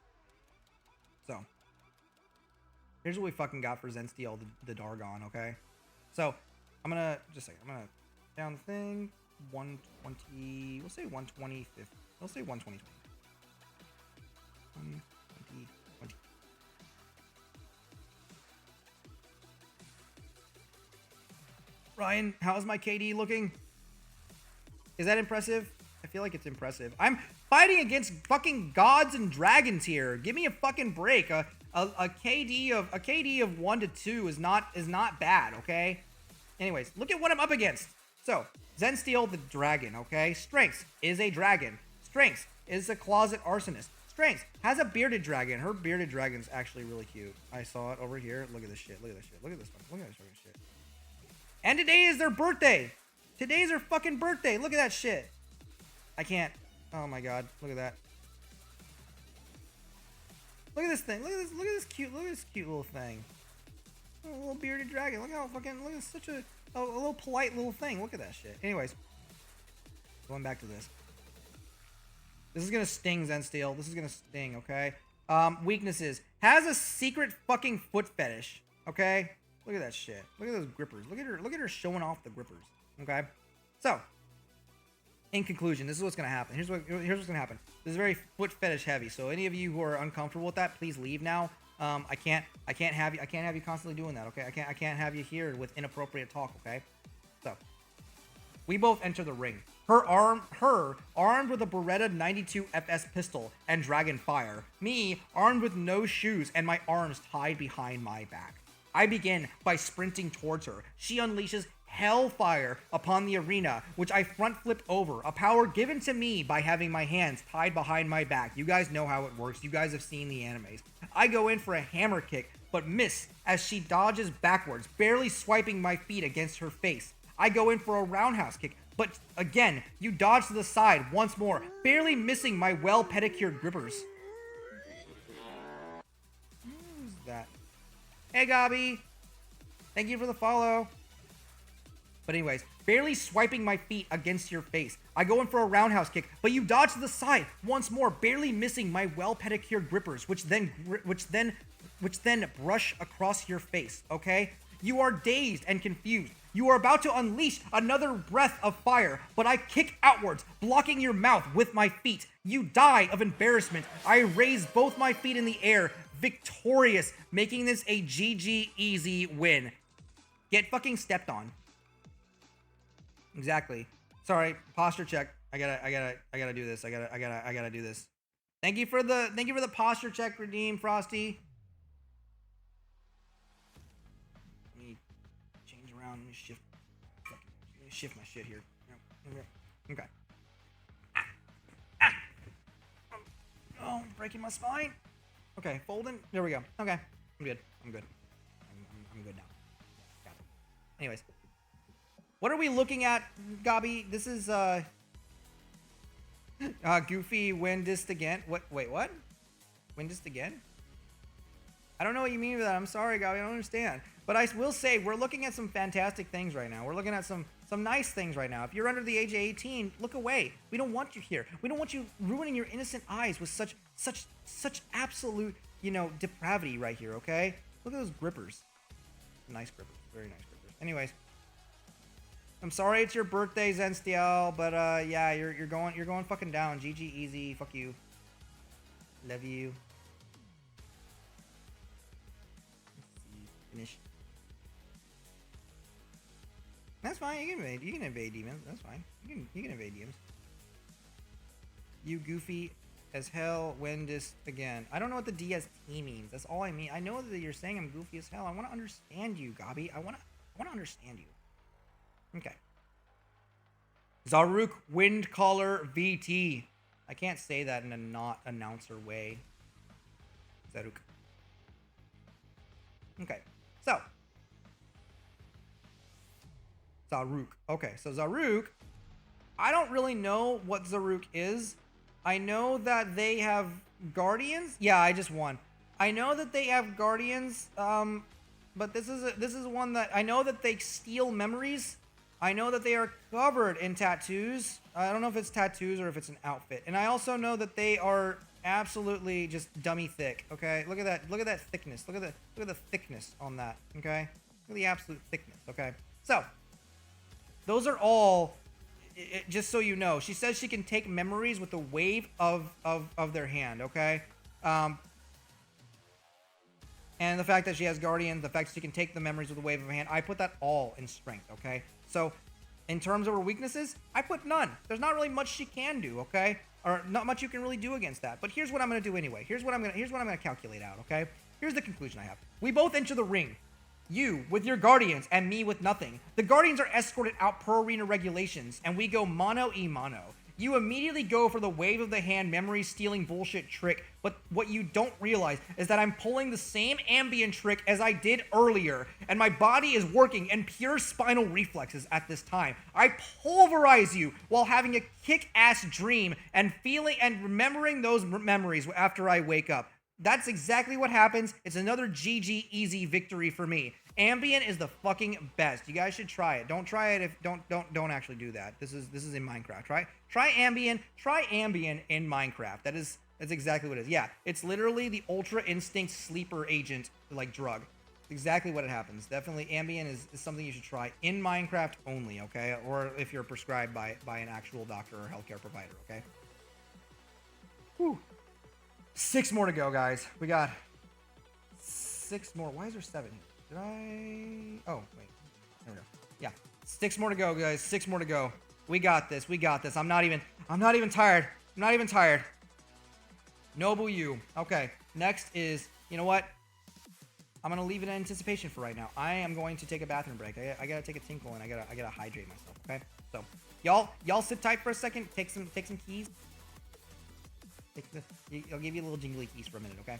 So, here's what we fucking got for Zen Steel, the Dargon. Okay, so I'm gonna just a second. I'm gonna down the thing. 120. We'll say 120. We'll say 120. 120. 20. Ryan, how's my KD looking? Is that impressive? I feel like it's impressive. I'm fighting against fucking gods and dragons here. Give me a fucking break. A KD of 1 to 2 is not bad, okay? Anyways, look at what I'm up against. So, Zen Steel the dragon, okay? Strengths is a dragon. Strengths is a closet arsonist. Strengths has a bearded dragon. Her bearded dragon's actually really cute. I saw it over here. Look at this shit. Look at this shit. Look at this one. Look at this fucking shit. And today is their birthday. Today's their fucking birthday. Look at that shit. I can't. Oh my god. Look at that. Look at this thing. Look at this cute little thing. A little bearded dragon. Look how fucking, look at such a little polite little thing. Look at that shit. Anyways. Going back to this. This is gonna sting, Zen Steel. This is gonna sting, okay? Weaknesses. Has a secret fucking foot fetish. Okay? Look at that shit. Look at those grippers. Look at her showing off the grippers. Okay? So, in conclusion, this is what's gonna happen. Here's what's gonna happen. This is very foot fetish heavy. So any of you who are uncomfortable with that, please leave now. I can't have you constantly doing that, okay? I can't have you here with inappropriate talk, okay? So, we both enter the ring. Her armed with a Beretta 92 FS pistol and dragon fire. Me, armed with no shoes and my arms tied behind my back. I begin by sprinting towards her. She unleashes hellfire upon the arena, which I front flip over, a power given to me by having my hands tied behind my back. You guys know how it works. You guys have seen the animes. I go in for a hammer kick, but miss as she dodges backwards, barely swiping my feet against her face. I go in for a roundhouse kick, but again, you dodge to the side once more, barely missing my well-pedicured grippers. Who's that? Hey, Gabi. Thank you for the follow. But anyways, barely swiping my feet against your face. I go in for a roundhouse kick, but you dodge to the side once more, barely missing my well-pedicured grippers, which then brush across your face, okay? You are dazed and confused. You are about to unleash another breath of fire, but I kick outwards, blocking your mouth with my feet. You die of embarrassment. I raise both my feet in the air, victorious, making this a GG easy win. Get fucking stepped on. Exactly. Sorry, posture check. I gotta do this. I gotta do this. Thank you for the posture check, Redeem Frosty. Let me change around. Let me shift my shit here. Okay. Oh, breaking my spine. Okay, folding. There we go. Okay, I'm good. I'm good now. Got it. Anyways. What are we looking at, Gabi? This is, Goofy Windist again. What? Wait, what? Windist again? I don't know what you mean by that. I'm sorry, Gabi. I don't understand. But I will say, we're looking at some fantastic things right now. We're looking at some nice things right now. If you're under the age of 18, look away. We don't want you here. We don't want you ruining your innocent eyes with such absolute, depravity right here, okay? Look at those grippers. Nice grippers. Very nice grippers. Anyways. I'm sorry it's your birthday, Zenstiel, but yeah, you're going fucking down. GG easy. Fuck you. Love you. Let's see. Finish. That's fine. You can invade. You can invade demons. That's fine. You can invade demons. You goofy as hell. When this again? I don't know what the DST means. That's all I mean. I know that you're saying I'm goofy as hell. I want to understand you, Gabi. I want to understand you. Okay. Zaruk Windcaller VT. I can't say that in a not announcer way. Zaruk. Okay. So. Zaruk. Okay, so Zaruk. I don't really know what Zaruk is. I know that they have guardians. Yeah, I just won. I know that they have guardians. But this is one that I know that they steal memories. I know that they are covered in tattoos. I don't know if it's tattoos or if it's an outfit. And I also know that they are absolutely just dummy thick. Okay, look at that. Look at that thickness. Look at the thickness on that. Okay, look at the absolute thickness. Okay, so those are all. Just so you know, she says she can take memories with the wave of their hand. Okay. And the fact that she has guardians, the fact that she can take the memories with a wave of a hand, I put that all in strength, okay? So, in terms of her weaknesses, I put none. There's not really much she can do, okay? Or not much you can really do against that. But here's what I'm gonna do anyway. Here's what I'm gonna calculate out, okay? Here's the conclusion I have. We both enter the ring. You with your guardians and me with nothing. The guardians are escorted out per arena regulations, and we go mano e mano. You immediately go for the wave of the hand memory stealing bullshit trick, but what you don't realize is that I'm pulling the same ambient trick as I did earlier, and my body is working in pure spinal reflexes at this time. I pulverize you while having a kick-ass dream and feeling and remembering those memories after I wake up. That's exactly what happens. It's another GG easy victory for me. Ambient is the fucking best. You guys should try it. Don't try it if don't actually do that. This is in Minecraft. Try ambient. Try ambient in Minecraft. That's exactly what it is. Yeah, it's literally the Ultra Instinct sleeper agent like drug. Exactly what it happens. Definitely ambient is something you should try in Minecraft only, okay? Or if you're prescribed by an actual doctor or healthcare provider, okay? Whew. 6 more to go, guys. We got 6 more. Why is there 7? Did I? Oh, wait. There we go. Yeah. 6 more to go, guys. 6 more to go. We got this. We got this. I'm not even tired. I'm not even tired. Noble you. Okay. Next is, you know what? I'm going to leave it in anticipation for right now. I am going to take a bathroom break. I got to take a tinkle and I got to hydrate myself, okay? So, y'all sit tight for a second. Take some keys. I'll give you a little jingly keys for a minute, okay?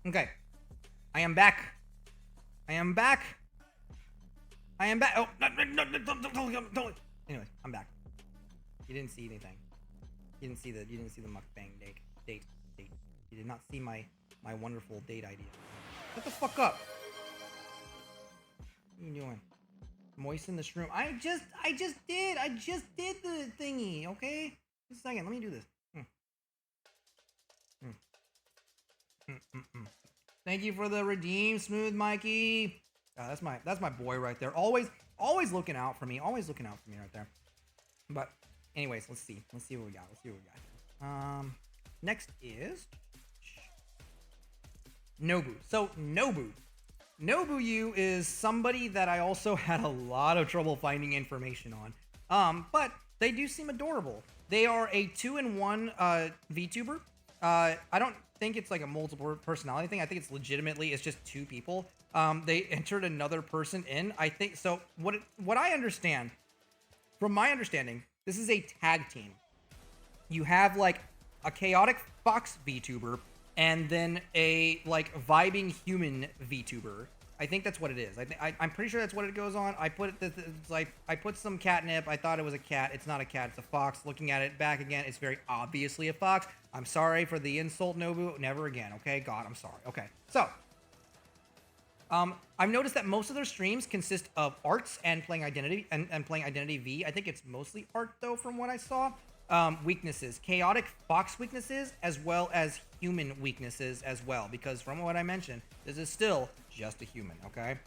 Okay. I am back. I am back. I am back. Oh, no, don't. Anyway, I'm back. You didn't see anything. You didn't see the mukbang date. You did not see my wonderful date idea. Shut the fuck up. What are you doing? Moisten the shroom. I just did the thingy, okay? Just a second, let me do this. Thank you for the redeem, Smooth Mikey. That's my boy right there. Always looking out for me. Always looking out for me right there. But anyways, let's see what we got. Next is Nobu. So Nobuyu is somebody that I also had a lot of trouble finding information on. But they do seem adorable. They are a 2-in-1 VTuber. I don't think it's like a multiple personality thing. I think it's legitimately just two people. They entered another person in. I think so. What I understand, from my understanding, this is a tag team. You have like a chaotic fox VTuber and then a like vibing human VTuber. I think that's what it is. I'm pretty sure that's what it goes on. I put some catnip. I thought it was a cat. It's not a cat. It's a fox. Looking at it back again, it's very obviously a fox. I'm sorry for the insult, Nobu. Never again. Okay, God, I'm sorry. Okay, so I've noticed that most of their streams consist of arts and playing Identity and playing Identity V. I think it's mostly art though, from what I saw. Weaknesses, chaotic fox weaknesses, as well as human weaknesses as well, because from what I mentioned, this is still just a human, okay?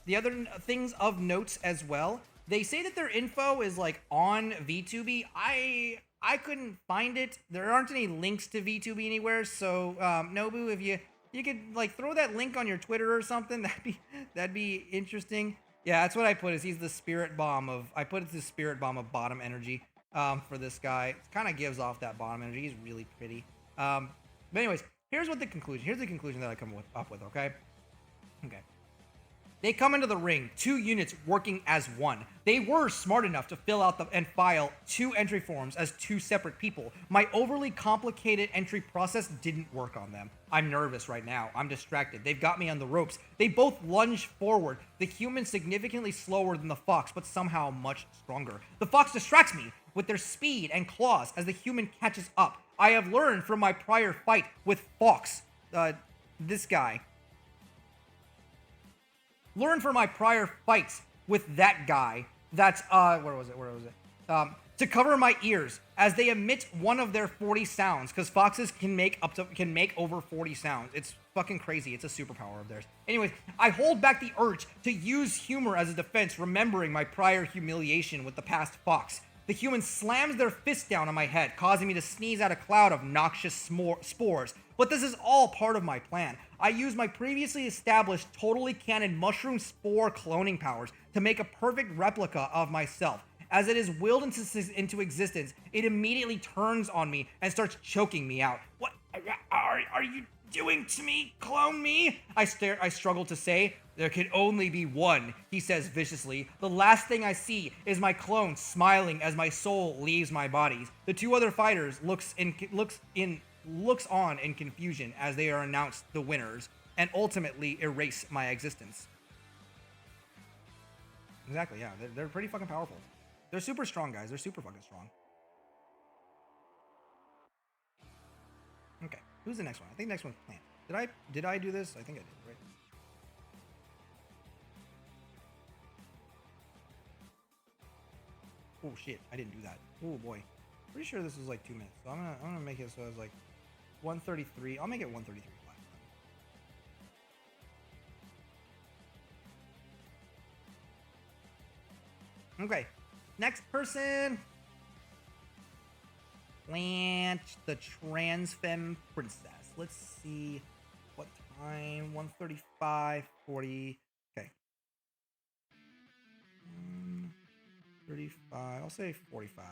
The other things of notes as well, they say that their info is like on VTuber. I couldn't find it. There aren't any links to VTuber anywhere, so Nobu, if you could like throw that link on your Twitter or something, that'd be interesting. Yeah, that's what I put. He's the spirit bomb of. I put it the spirit bomb of bottom energy. For this guy, it kind of gives off that bottom energy. He's really pretty. But anyways, here's the conclusion that I come up with. Okay. They come into the ring, 2 units working as one. They were smart enough to fill out and file 2 entry forms as 2 separate people. My overly complicated entry process didn't work on them. I'm nervous right now. I'm distracted. They've got me on the ropes. They both lunge forward. The human significantly slower than the fox, but somehow much stronger. The fox distracts me with their speed and claws as the human catches up. I have learned from my prior fight with Fox, this guy. Learn from my prior fights with that guy. That's where was it? To cover my ears as they emit one of their 40 sounds, because foxes can make over 40 sounds. It's fucking crazy. It's a superpower of theirs. Anyways, I hold back the urge to use humor as a defense, remembering my prior humiliation with the past fox. The human slams their fist down on my head, causing me to sneeze out a cloud of noxious spores. But this is all part of my plan. I use my previously established totally canon mushroom spore cloning powers to make a perfect replica of myself. As it is willed into existence, it immediately turns on me and starts choking me out. What are you doing to me? Clone me? I struggle to say. There can only be one, he says viciously. The last thing I see is my clone smiling as my soul leaves my body. The 2 other fighters looks on in confusion as they are announced the winners and ultimately erase my existence. Exactly, yeah. They're pretty fucking powerful. They're super strong, guys. They're super fucking strong. Okay, who's the next one? I think the next one's Plant. Did I do this? I think I did, right? Oh shit, I didn't do that. Oh boy. Pretty sure this is like 2 minutes. So I'm gonna make it so it's like 133. I'll make it 133 flat. Okay. Next person. Blanche, the trans femme princess. Let's see what time. 135, 40. Okay. 35. I'll say 45.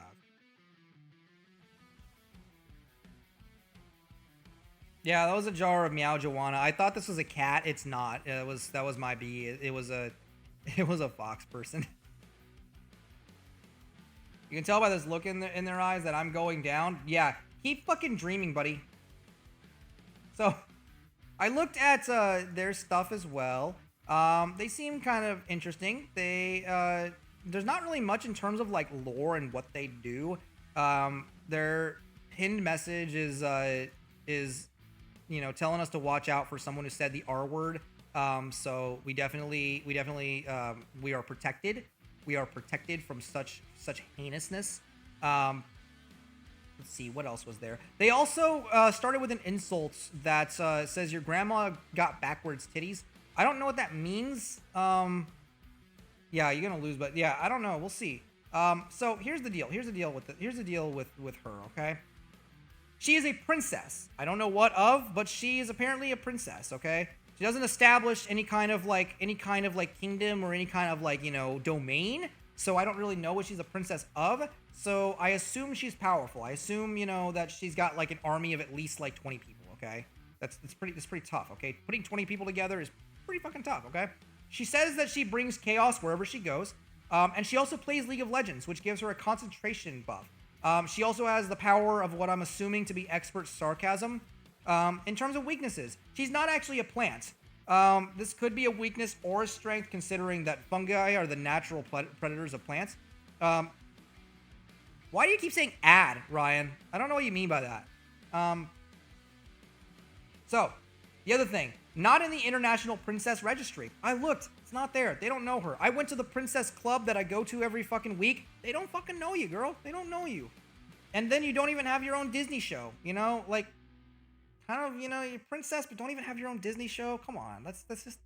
Yeah, that was a jar of Meow Joanna. I thought this was a cat. It's not. That was my bee. It was a fox person. You can tell by this look in their eyes that I'm going down. Yeah, keep fucking dreaming, buddy. So, I looked at their stuff as well. They seem kind of interesting. There's not really much in terms of like lore and what they do. Their pinned message is telling us to watch out for someone who said the R word. So we definitely we are protected. We are protected from such heinousness. Let's see, what else was there? They also started with an insult that says your grandma got backwards titties. I don't know what that means. Yeah, you're gonna lose, but yeah, I don't know. We'll see. So here's the deal. Here's the deal with her. Okay, she is a princess. I don't know what of, but she is apparently a princess. Okay, she doesn't establish any kind of like kingdom or any kind of like domain. So I don't really know what she's a princess of. So I assume she's powerful. I assume that she's got like an army of at least like 20 people. Okay, that's pretty tough. Okay, putting 20 people together is pretty fucking tough. Okay, she says that she brings chaos wherever she goes, and she also plays League of Legends, which gives her a concentration buff. She also has the power of what I'm assuming to be expert sarcasm. In terms of weaknesses, she's not actually a plant. This could be a weakness or a strength, considering that fungi are the natural predators of plants. Why do you keep saying "ad," Ryan? I don't know what you mean by that. So, the other thing, not in the International Princess Registry. I looked. It's not there. They don't know her. I went to the Princess Club that I go to every fucking week. They don't fucking know you, girl. They don't know you. And then you don't even have your own Disney show, like, kind of, you're princess, but don't even have your own Disney show. Come on. That's just,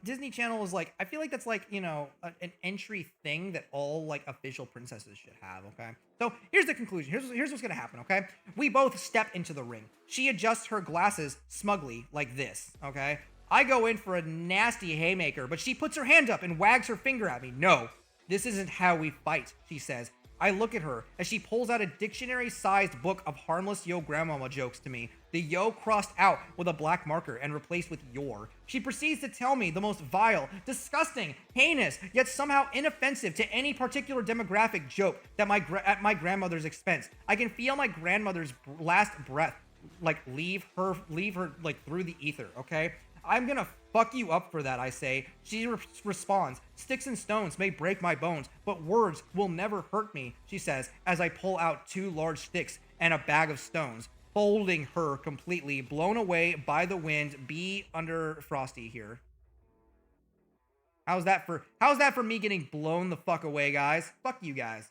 Disney Channel is like, I feel like that's like, an entry thing that all like official princesses should have. Okay. So here's the conclusion. Here's what's going to happen. Okay. We both step into the ring. She adjusts her glasses smugly like this. Okay. I go in for a nasty haymaker, but she puts her hand up and wags her finger at me. No, this isn't how we fight, she says. I look at her as she pulls out a dictionary-sized book of harmless yo grandmama jokes to me. The yo crossed out with a black marker and replaced with your. She proceeds to tell me the most vile, disgusting, heinous, yet somehow inoffensive to any particular demographic joke that at my grandmother's expense. I can feel my grandmother's last breath like leave her like through the ether. Okay. I'm gonna fuck you up for that, I say. She responds, sticks and stones may break my bones, but words will never hurt me, she says, as I pull out 2 large sticks and a bag of stones, folding her completely, blown away by the wind, be under Frosty here. How's that for me getting blown the fuck away, guys? Fuck you guys.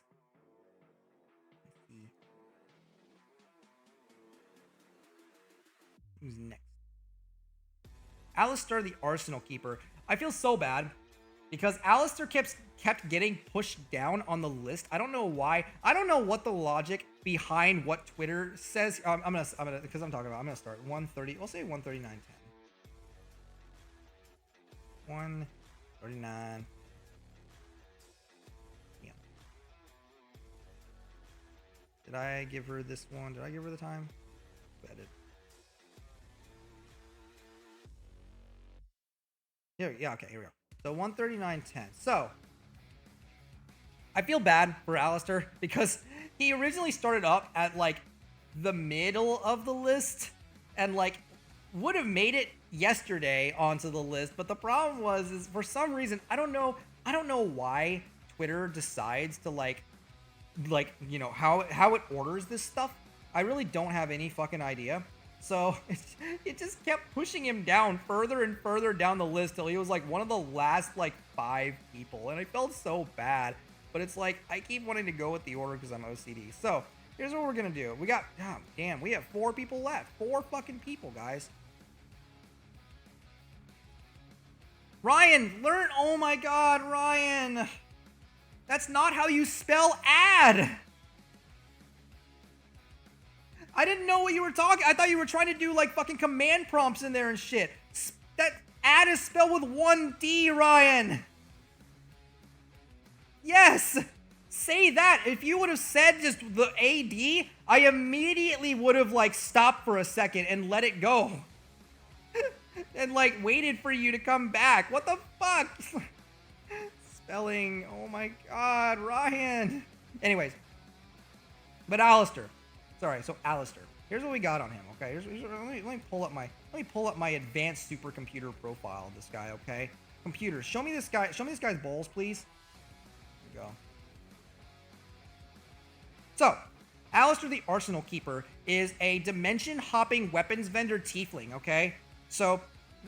Who's next? Alistair, the Arsenal keeper. I feel so bad because Alistair kept getting pushed down on the list. I don't know why. I don't know what the logic behind what Twitter says. I'm gonna because I'm start 130. We'll say 139.10. 139. Yeah. Did I give her this one? Did I give her the time? Edit. Yeah, okay, here we go. So 139.10. So I feel bad for Alistair because he originally started up at like the middle of the list and like would have made it yesterday onto the list, but the problem is for some reason I don't know why Twitter decides to like how it orders this stuff. I really don't have any fucking idea. So it just kept pushing him down further and further down the list till he was like one of the last like 5 people. And I felt so bad. But it's like I keep wanting to go with the order because I'm OCD. So here's what we're going to do. We got, oh, damn, we have 4 people left. 4 fucking people, guys. Ryan, learn. Oh my God, Ryan. That's not how you spell ad. I didn't know what you were talking. I thought you were trying to do like fucking command prompts in there and shit. That ad is spelled with 1 D, Ryan. Yes. Say that. If you would have said just the AD, I immediately would have like stopped for a second and let it go. And like waited for you to come back. What the fuck? Spelling. Oh my God, Ryan. Anyways. But Alistair. Sorry, so Alistair. Here's what we got on him. Okay, let me pull up my advanced supercomputer profile of this guy. Okay, computers, show me this guy. Show me this guy's balls, please. There we go. So, Alistair the Arsenal Keeper is a dimension hopping weapons vendor tiefling. Okay, so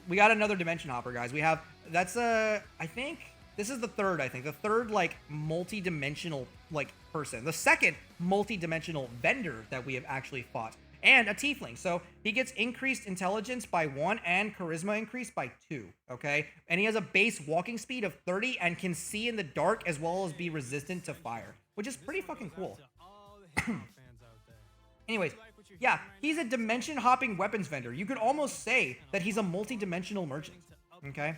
we got another dimension hopper, guys. We have I think this is the third. I think the third like multi-dimensional like person. The second multi-dimensional vendor that we have actually fought. And a tiefling. So he gets increased intelligence by 1 and charisma increased by 2. Okay. And he has a base walking speed of 30 and can see in the dark as well as be resistant to fire, which is pretty fucking cool. Anyways, yeah, he's a dimension hopping weapons vendor. You could almost say that he's a multi-dimensional merchant. Okay.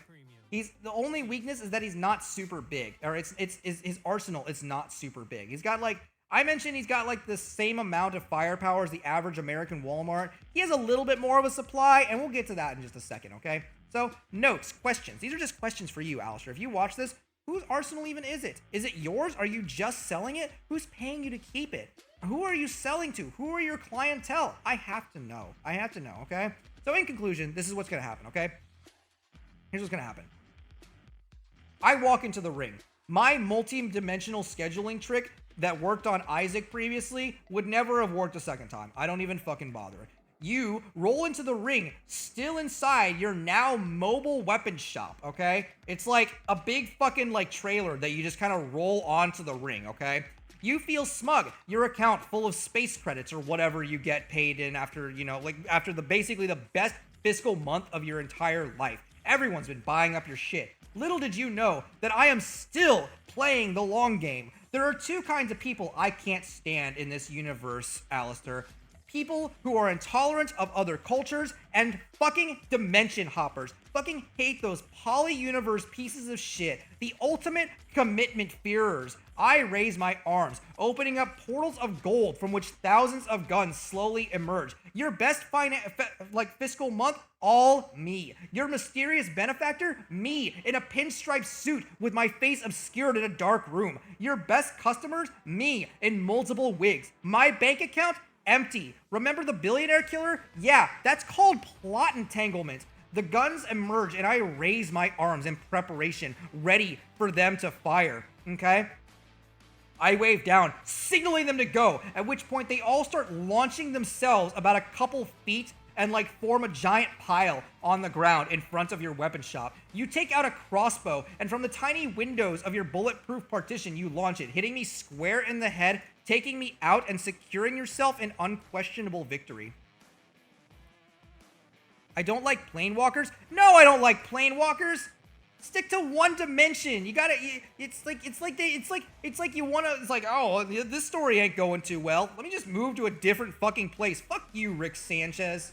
The only weakness is that he's not super big, or it's his arsenal is not super big. He's got like, I mentioned he's got like the same amount of firepower as the average American Walmart. He has a little bit more of a supply, and we'll get to that in just a second, okay? So, notes, questions. These are just questions for you, Alistair. If you watch this, whose arsenal even is it? Is it yours? Are you just selling it? Who's paying you to keep it? Who are you selling to? Who are your clientele? I have to know. I have to know, okay? So, in conclusion, this is what's going to happen, okay? Here's what's going to happen. I walk into the ring. My multi-dimensional scheduling trick that worked on Isaac previously would never have worked a second time. I don't even fucking bother. You roll into the ring, still inside your now mobile weapons shop, okay? It's like a big fucking like trailer that you just kind of roll onto the ring, okay? You feel smug. Your account full of space credits or whatever you get paid in after, you know, like after basically the best fiscal month of your entire life. Everyone's been buying up your shit. Little did you know that I am still playing the long game. There are two kinds of people I can't stand in this universe, Alistair. People who are intolerant of other cultures and fucking dimension hoppers. Fucking hate those poly-universe pieces of shit. The ultimate commitment fearers. I raise my arms, opening up portals of gold from which thousands of guns slowly emerge. Your best fiscal month? All me. Your mysterious benefactor? Me, in a pinstripe suit with my face obscured in a dark room. Your best customers? Me, in multiple wigs. My bank account? Empty. Remember the billionaire killer? Yeah, that's called plot entanglement. The guns emerge and I raise my arms in preparation, ready for them to fire, okay? I wave down, signaling them to go, at which point they all start launching themselves about a couple feet and like form a giant pile on the ground in front of your weapon shop. You take out a crossbow, and from the tiny windows of your bulletproof partition, you launch it, hitting me square in the head, taking me out, and securing yourself an unquestionable victory. I don't like planewalkers? No, I don't like planewalkers! Stick to one dimension. You gotta. It's like you wanna. It's like, oh, this story ain't going too well. Let me just move to a different fucking place. Fuck you, Rick Sanchez.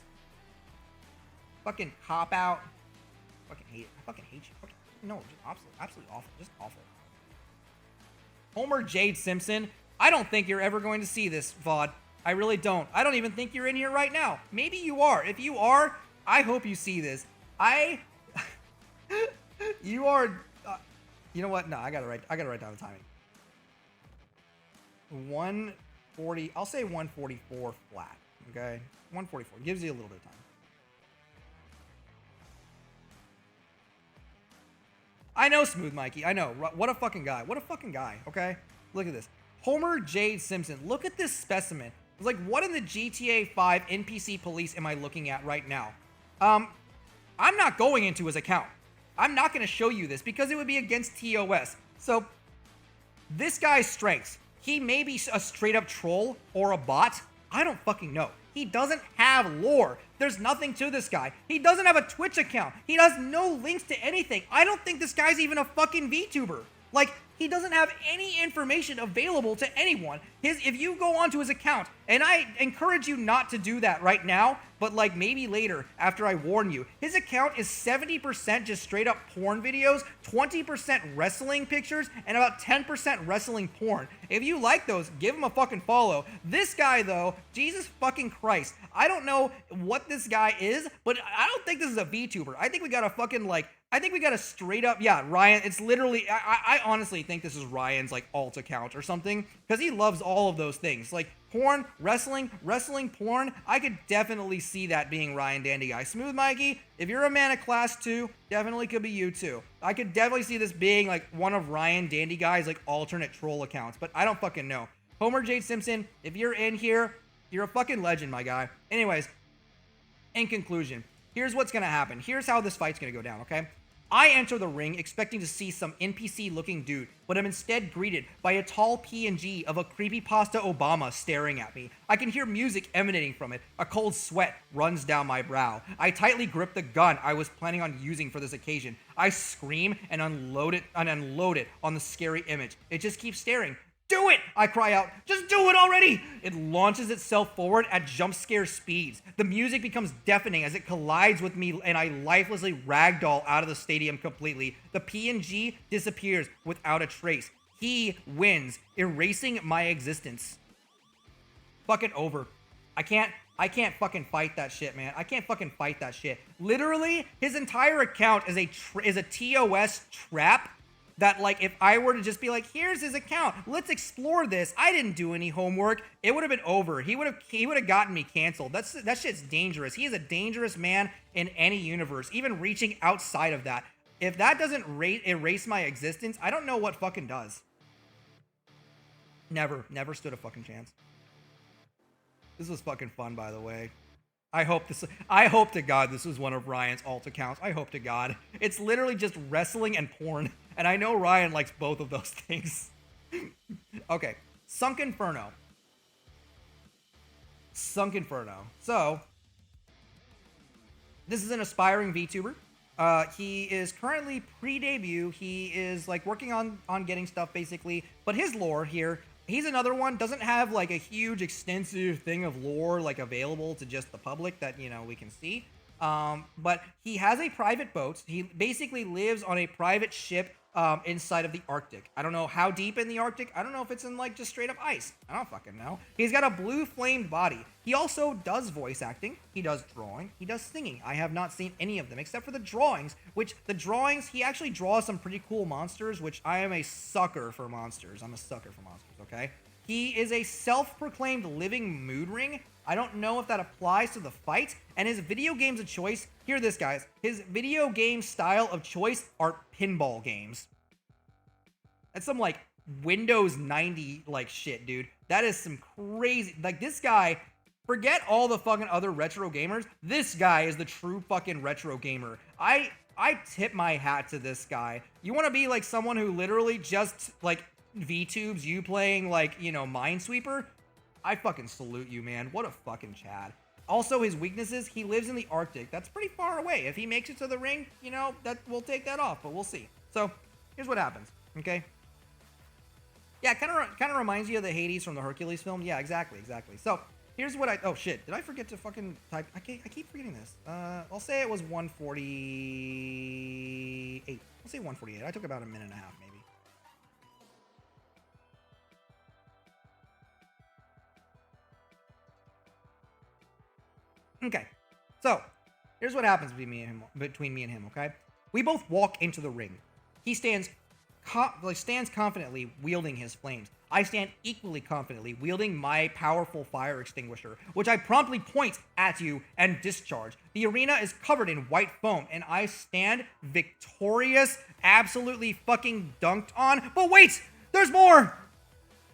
Fucking cop out. Fucking hate it. I fucking hate you. Fucking, no, just absolutely awful. Just awful. Homer Jade Simpson. I don't think you're ever going to see this VOD. I really don't. I don't even think you're in here right now. Maybe you are. If you are, I hope you see this. You are, you know what? No, I gotta write down the timing. 140. I'll say 144 flat. Okay, 144 gives you a little bit of time. I know, Smooth Mikey. I know. What a fucking guy. What a fucking guy. Okay, look at this. Homer Jade Simpson. Look at this specimen. It's like, what in the GTA 5 NPC police am I looking at right now? I'm not going into his account. I'm not going to show you this because it would be against TOS. So, this guy's strengths. He may be a straight up troll or a bot. I don't fucking know. He doesn't have lore. There's nothing to this guy. He doesn't have a Twitch account. He has no links to anything. I don't think this guy's even a fucking VTuber. Like, he doesn't have any information available to anyone. If you go onto his account, and I encourage you not to do that right now, but like maybe later after I warn you, his account is 70% just straight up porn videos, 20% wrestling pictures, and about 10% wrestling porn. If you like those, give him a fucking follow. This guy though, Jesus fucking Christ, I don't know what this guy is, but I don't think this is a VTuber. I think we got a fucking like, I think we got a straight up, yeah, Ryan. It's literally, I honestly think this is Ryan's like alt account or something, because he loves all of those things. Like porn, wrestling, porn. I could definitely see that being Ryan Dandy Guy. Smooth Mikey, if you're a man of class 2, definitely could be you too. I could definitely see this being like one of Ryan Dandy Guy's like alternate troll accounts, but I don't fucking know. Homer Jade Simpson, if you're in here, you're a fucking legend, my guy. Anyways, in conclusion, here's what's gonna happen. Here's how this fight's gonna go down, okay? I enter the ring expecting to see some NPC-looking dude, but I'm instead greeted by a tall PNG of a creepypasta Obama staring at me. I can hear music emanating from it. A cold sweat runs down my brow. I tightly grip the gun I was planning on using for this occasion. I scream and unload it on the scary image. It just keeps staring. Do it! I cry out. Just do it already! It launches itself forward at jump scare speeds. The music becomes deafening as it collides with me and I lifelessly ragdoll out of the stadium completely. The PNG disappears without a trace. He wins, erasing my existence. Fucking over. I can't fucking fight that shit, man. I can't fucking fight that shit. Literally, his entire account is a TOS trap. That, like, if I were to just be like, here's his account, let's explore this. I didn't do any homework. It would have been over. He would have gotten me canceled. That shit's dangerous. He is a dangerous man in any universe, even reaching outside of that. If that doesn't erase my existence, I don't know what fucking does. Never stood a fucking chance. This was fucking fun, by the way. I hope to God this was one of Ryan's alt accounts. I hope to God. It's literally just wrestling and porn. And I know Ryan likes both of those things. Okay. Sunk Inferno. So, this is an aspiring VTuber. He is currently pre-debut. He is like working on getting stuff basically. But his lore here, he's another one, doesn't have like a huge extensive thing of lore like available to just the public that, you know, we can see. But he has a private boat. He basically lives on a private ship inside of the Arctic. I don't know how deep in the Arctic. I don't know if it's in like just straight up ice. I don't fucking know. He's got a blue flamed body. He also does voice acting. He does drawing. He does singing. I have not seen any of them except for the drawings, he actually draws some pretty cool monsters, which I am a sucker for monsters. Okay? He is a self-proclaimed living mood ring. I don't know if that applies to the fight. And his video games of choice, hear this, guys. His video game style of choice are pinball games. That's some, like, Windows 90, like, shit, dude. That is some crazy... Like, this guy... Forget all the fucking other retro gamers. This guy is the true fucking retro gamer. I tip my hat to this guy. You want to be, like, someone who literally just, like, VTubes you playing, like, you know, Minesweeper? I fucking salute you, man. What a fucking Chad. Also, his weaknesses, he lives in the Arctic. That's pretty far away. If he makes it to the ring, you know, we'll take that off, but we'll see. So, here's what happens, okay? Yeah, kind of reminds you of the Hades from the Hercules film. Yeah, exactly. So, here's what oh shit, did I forget to fucking type? I keep forgetting this. I'll say it was 148. I'll say 148. I took about a minute and a half, maybe. Okay, so here's what happens between me and him, okay? We both walk into the ring. He stands confidently wielding his flames. I stand equally confidently wielding my powerful fire extinguisher, which I promptly point at you and discharge. The arena is covered in white foam, and I stand victorious, absolutely fucking dunked on. But wait, there's more!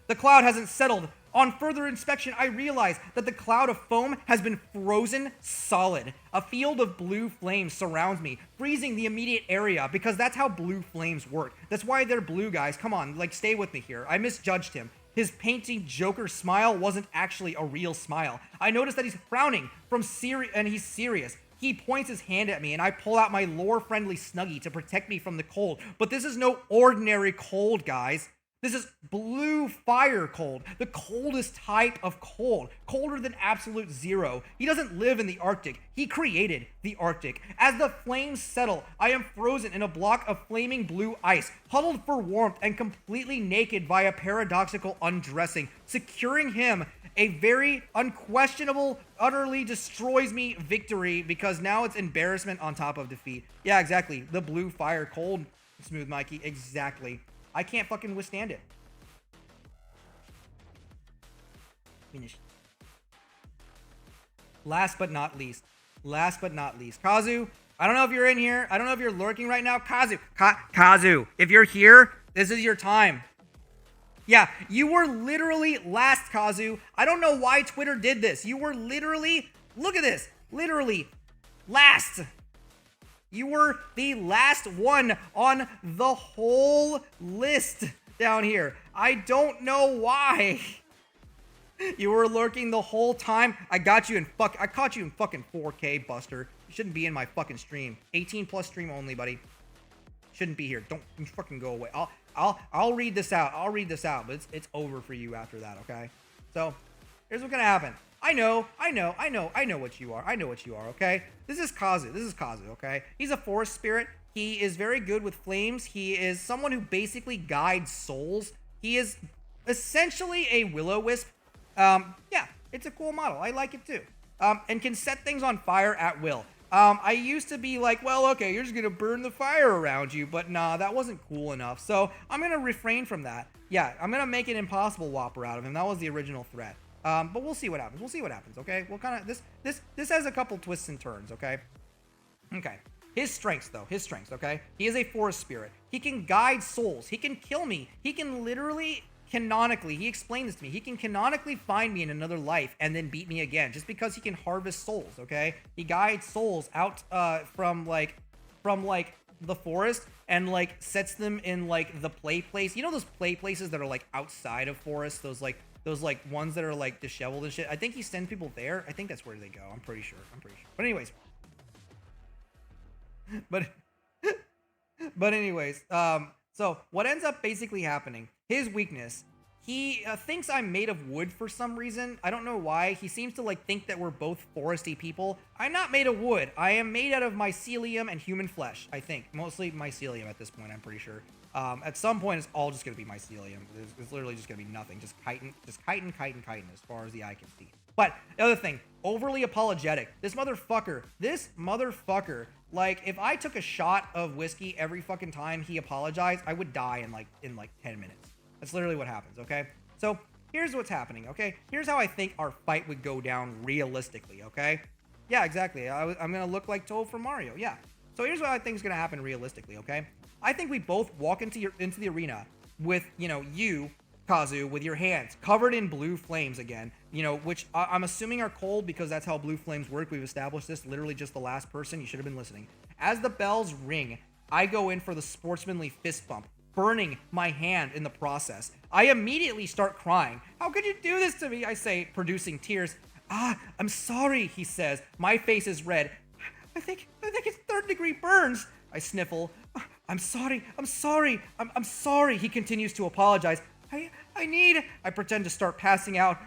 The cloud hasn't settled. On further inspection, I realize that the cloud of foam has been frozen solid. A field of blue flames surrounds me, freezing the immediate area, because that's how blue flames work. That's why they're blue, guys. Come on, like, stay with me here. I misjudged him. His painting Joker smile wasn't actually a real smile. I noticed that he's frowning and he's serious. He points his hand at me, and I pull out my lore-friendly Snuggie to protect me from the cold. But this is no ordinary cold, guys. This is blue fire cold, the coldest type of cold, colder than absolute zero. He doesn't live in the Arctic. He created the Arctic. As the flames settle, I am frozen in a block of flaming blue ice, huddled for warmth and completely naked via paradoxical undressing. Securing him a very unquestionable, utterly destroys me victory because now it's embarrassment on top of defeat. Yeah, exactly. The blue fire cold, Smooth Mikey. Exactly. I can't fucking withstand it. Finish. Last but not least. Kazu, I don't know if you're in here. I don't know if you're lurking right now. Kazu, if you're here, this is your time. Yeah, you were literally last, Kazu. I don't know why Twitter did this. You were literally, look at this, literally last. You were the last one on the whole list down here. I don't know why. You were lurking the whole time. I caught you in fucking 4K, Buster. You shouldn't be in my fucking stream. 18 plus stream only, buddy. Shouldn't be here. Don't fucking go away. I'll read this out. But it's over for you after that, okay? So, here's what's gonna happen. I know what you are, okay? This is Kazu, okay? He's a forest spirit. He is very good with flames. He is someone who basically guides souls. He is essentially a will-o-wisp. Yeah, it's a cool model. I like it too. And can set things on fire at will. I used to be like, well, okay, you're just gonna burn the fire around you, but nah, that wasn't cool enough. So I'm gonna refrain from that. Yeah, I'm gonna make an impossible Whopper out of him. That was the original threat. But we'll see what happens. Okay, we'll kind of this has a couple twists and turns. Okay. His strengths, okay? He is a forest spirit. He can guide souls. He can kill me. He can literally, canonically, he explained this to me. He can canonically find me in another life and then beat me again just because he can harvest souls, okay? He guides souls out from the forest and like sets them in like the play place. You know those play places that are like outside of forests, those ones that are like disheveled and shit. I think he sends people there. I think that's where they go. I'm pretty sure. But anyways. So what ends up basically happening, his weakness, he thinks I'm made of wood for some reason. I don't know why. He seems to like think that we're both foresty people. I'm not made of wood. I am made out of mycelium and human flesh, I think. Mostly mycelium at this point, I'm pretty sure. At some point, it's all just going to be mycelium. It's literally just going to be nothing. Just chitin as far as the eye can see. But the other thing, overly apologetic. This motherfucker, like, if I took a shot of whiskey every fucking time he apologized, I would die in like 10 minutes. That's literally what happens, okay? So, here's what's happening, okay? Here's how I think our fight would go down realistically, okay? Yeah, exactly. I'm going to look like Toad from Mario, yeah. So, here's what I think is going to happen realistically, okay? I think we both walk into the arena with, you, Kazu, with your hands covered in blue flames again, which I'm assuming are cold because that's how blue flames work. We've established this. Literally just the last person. You should have been listening. As the bells ring, I go in for the sportsmanly fist bump, burning my hand in the process. I immediately start crying. How could you do this to me? I say, producing tears. I'm sorry, he says. My face is red. I think it's third-degree burns. I sniffle. I'm sorry. I'm sorry. He continues to apologize. I pretend to start passing out.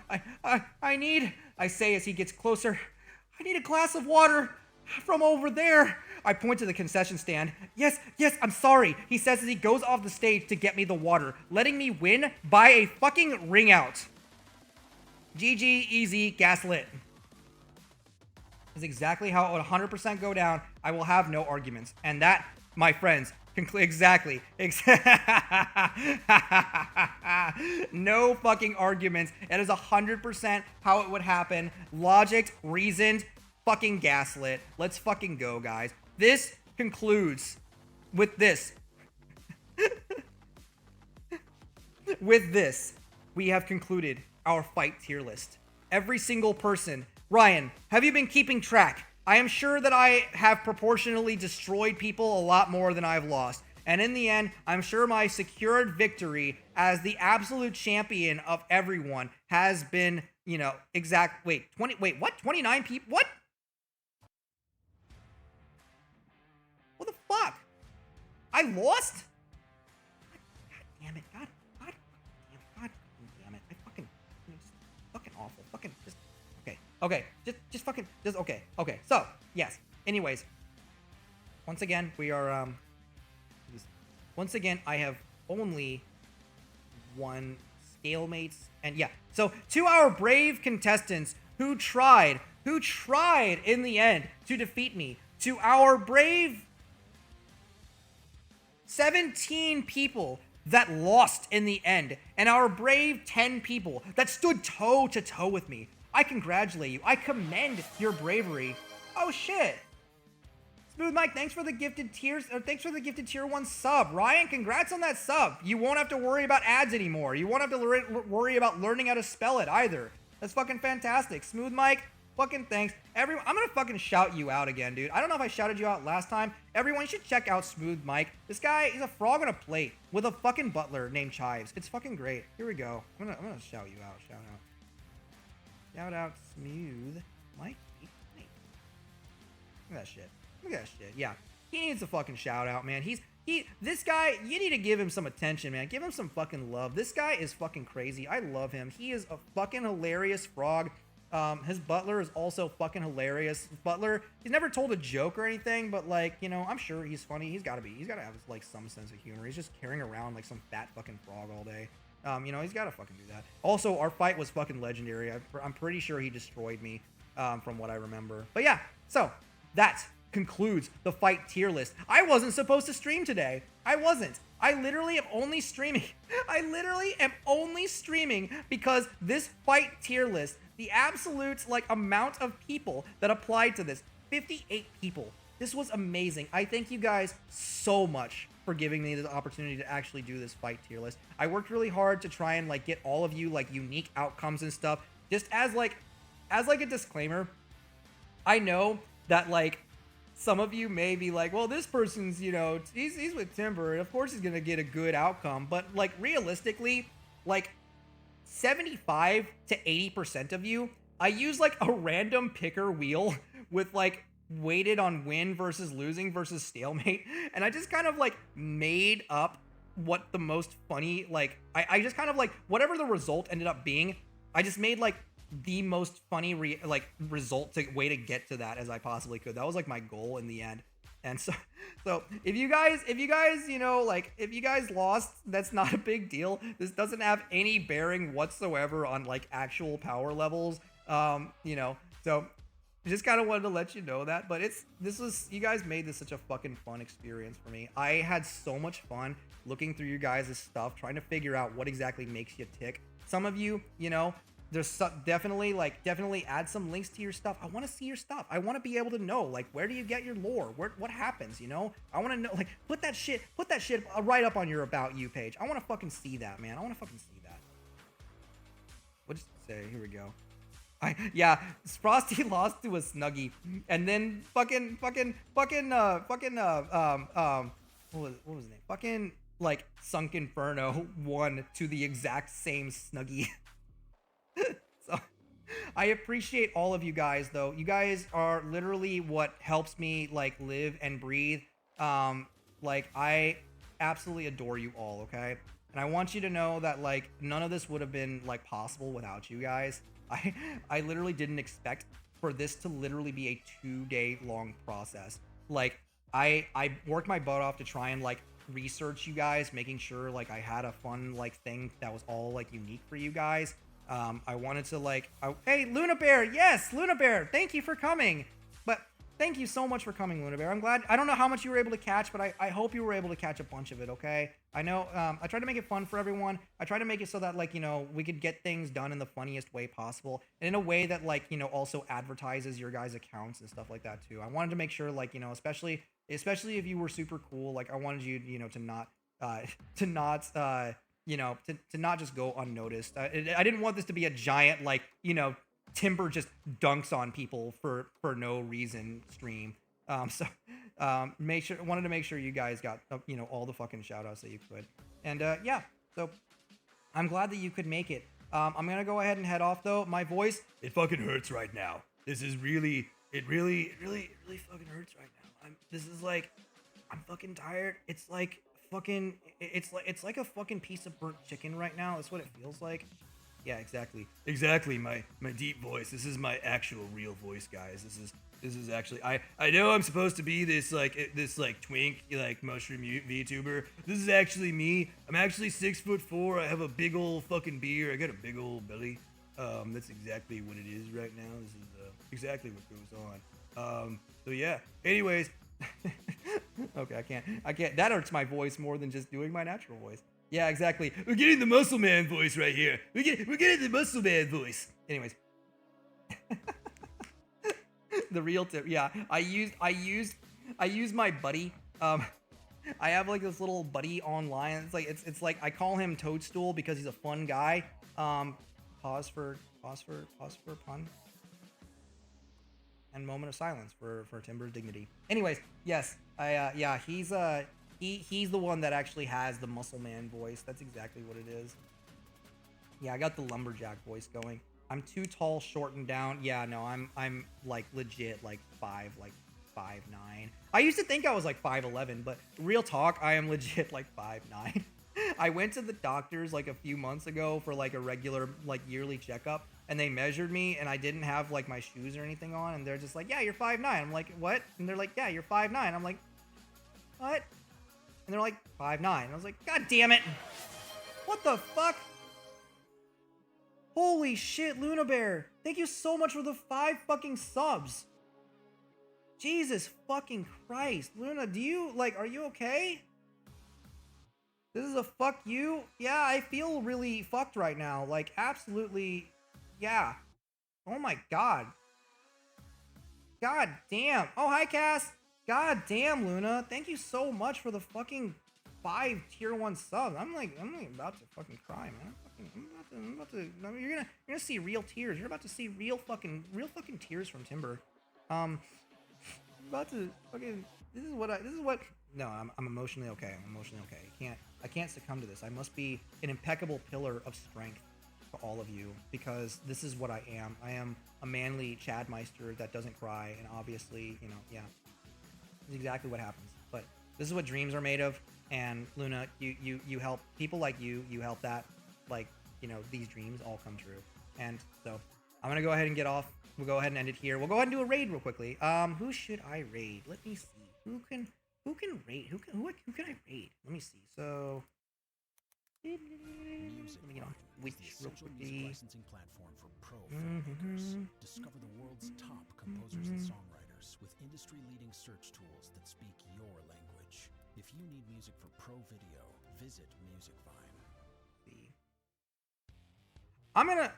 I say as he gets closer, I need a glass of water from over there. I point to the concession stand. Yes, I'm sorry, he says as he goes off the stage to get me the water, letting me win by a fucking ring out. GG, easy, gaslit. Is exactly how it would 100% go down. I will have no arguments. And that, my friends, exactly. No fucking arguments. It is 100% how it would happen. Logic, reasoned, fucking gaslit. Let's fucking go, guys. This concludes with this. With this, we have concluded our fight tier list. Every single person. Ryan, have you been keeping track? I am sure that I have proportionally destroyed people a lot more than I've lost. And in the end, I'm sure my secured victory as the absolute champion of everyone has been, wait, 29 people? What? What the fuck? I lost? God damn it. God damn it. It's fucking awful. Okay. Okay. So, yes. Anyways, once again, we are, once again, I have only one stalemates, and yeah. So to our brave contestants who tried in the end to defeat me, to our brave 17 people that lost in the end, and our brave 10 people that stood toe to toe with me, I congratulate you. I commend your bravery. Oh shit. Smooth Mike, thanks for the gifted tiers, or thanks for the gifted tier 1 sub. Ryan, congrats on that sub. You won't have to worry about ads anymore. You won't have to worry about learning how to spell it either. That's fucking fantastic. Smooth Mike, fucking thanks. Everyone, I'm gonna fucking shout you out again, dude. I don't know if I shouted you out last time. Everyone, you should check out Smooth Mike. This guy, he's a frog on a plate with a fucking butler named Chives. It's fucking great. Here we go. I'm gonna shout you out. Shout out Smooth Mike. Look at that shit. Look at that shit. Yeah. He needs a fucking shout out, man. This guy, you need to give him some attention, man. Give him some fucking love. This guy is fucking crazy. I love him. He is a fucking hilarious frog. His butler is also fucking hilarious. Butler, he's never told a joke or anything, but like, you know, I'm sure he's funny. He's gotta have like some sense of humor. He's just carrying around like some fat fucking frog all day. You know, he's gotta fucking do that. Also, our fight was fucking legendary. I'm pretty sure he destroyed me, from what I remember. But yeah, so that concludes the fight tier list. I wasn't supposed to stream today. I wasn't. I literally am only streaming. Because this fight tier list, the absolute like amount of people that applied to this, 58 people. This was amazing. I thank you guys so much for giving me the opportunity to actually do this fight tier list. I worked really hard to try and like get all of you like unique outcomes and stuff. Just as like a disclaimer, I know that like some of you may be like, well, this person's, you know, he's with Timber, and of course he's gonna get a good outcome. But like realistically, like 75 to 80% of you, I use like a random picker wheel with like weighted on win versus losing versus stalemate, and I just kind of like made up what the most funny, like I just kind of like whatever the result ended up being, I just made like the most funny result way to get to that as I possibly could. That was like my goal in the end. And so if you guys, you know, like if you guys lost, that's not a big deal. This doesn't have any bearing whatsoever on like actual power levels. You know, so just kind of wanted to let you know that, but you guys made this such a fucking fun experience for me. I had so much fun looking through you guys' stuff, trying to figure out what exactly makes you tick. Some of you, you know, there's definitely add some links to your stuff. I want to see your stuff. I want to be able to know, like, where do you get your lore? What happens, you know? I want to know, like, put that shit right up on your About You page. I want to fucking see that, man. I want to fucking see that. What did it say? Here we go. Yeah, Frosty lost to a Snuggie, and then what was his name? Fucking, like, Sunk Inferno won to the exact same Snuggie. So I appreciate all of you guys, though. You guys are literally what helps me like live and breathe. Like I absolutely adore you all, okay? And I want you to know that like none of this would have been like possible without you guys. I literally didn't expect for this to literally be a 2-day long process. Like I worked my butt off to try and like research you guys, making sure like I had a fun like thing that was all like unique for you guys. I wanted to like, hey, Luna Bear, yes, Luna Bear, thank you for coming. But thank you so much for coming, Luna Bear. I'm glad. I don't know how much you were able to catch, but I hope you were able to catch a bunch of it, okay? I know, I tried to make it fun for everyone. I tried to make it so that like, you know, we could get things done in the funniest way possible, and in a way that like, you know, also advertises your guys' accounts and stuff like that too. I wanted to make sure like, you know, especially if you were super cool, like I wanted you, you know, to not you know, to not just go unnoticed. I didn't want this to be a giant, like, you know, Timber just dunks on people for no reason stream. So wanted to make sure you guys got, you know, all the fucking shout outs that you could. And yeah, so I'm glad that you could make it. I'm gonna go ahead and head off though. My voice, it fucking hurts right now. This is really fucking hurts right now. I'm fucking tired. It's like fucking, it's like a fucking piece of burnt chicken right now. That's what it feels like. Yeah, exactly. Exactly, my deep voice. This is my actual real voice, guys. This is actually I know I'm supposed to be this like twink like mushroom VTuber. This is actually me. I'm actually 6'4". I have a big old fucking beard. I got a big old belly. That's exactly what it is right now. This is exactly what goes on. So yeah. Anyways, okay, I can't. That hurts my voice more than just doing my natural voice. Yeah, exactly. We're getting the muscle man voice right here. We're getting the muscle man voice. Anyways, the real tip. Yeah, I used my buddy. I have like this little buddy online. It's like I call him Toadstool because he's a fun guy. Pause for pun. And moment of silence for Timber's dignity. Anyways, yes, yeah, he's the one that actually has the muscle man voice. That's exactly what it is. Yeah, I got the lumberjack voice going. I'm too tall, short, and down. Yeah, no, I'm like legit like 5'9". I used to think I was like 5'11", but real talk, I am legit like 5'9". I went to the doctors like a few months ago for like a regular like yearly checkup, and they measured me, and I didn't have like my shoes or anything on, and they're just like, yeah, you're 5'9". I'm like, what? And they're like, yeah, you're 5'9". I'm like, what? And they're like, 5'9". I was like, god damn it. What the fuck? Holy shit, Luna Bear. Thank you so much for the 5 fucking subs. Jesus fucking Christ. Luna, do you, like, are you okay? This is a fuck you? Yeah, I feel really fucked right now. Like, absolutely, yeah. Oh my god. God damn. Oh, hi, Cass. God damn, Luna. Thank you so much for the fucking 5 tier 1 subs. I'm like about to fucking cry, man. I'm about to, you're gonna see real tears. You're about to see real fucking tears from Timber. I'm about to fucking, this is what, no, I'm emotionally okay. I'm emotionally okay. I can't succumb to this. I must be an impeccable pillar of strength to all of you, because this is what I am. I am a manly Chadmeister that doesn't cry, and obviously, you know, yeah, this is exactly what happens. But this is what dreams are made of, and Luna, you help people like you help that, like, you know, these dreams all come true. And so I'm gonna go ahead and get off. We'll go ahead and end it here. We'll go ahead and do a raid real quickly. Who should I raid? Let me see. Who can raid? Who can I raid? Let me see. So let me get on Twitch real quickly. Licensing platform for pro filmmakers. Discover the world's top composers and songwriters with industry-leading search tools that speak your language. If you need music for pro video, visit Musicvine. I'm gonna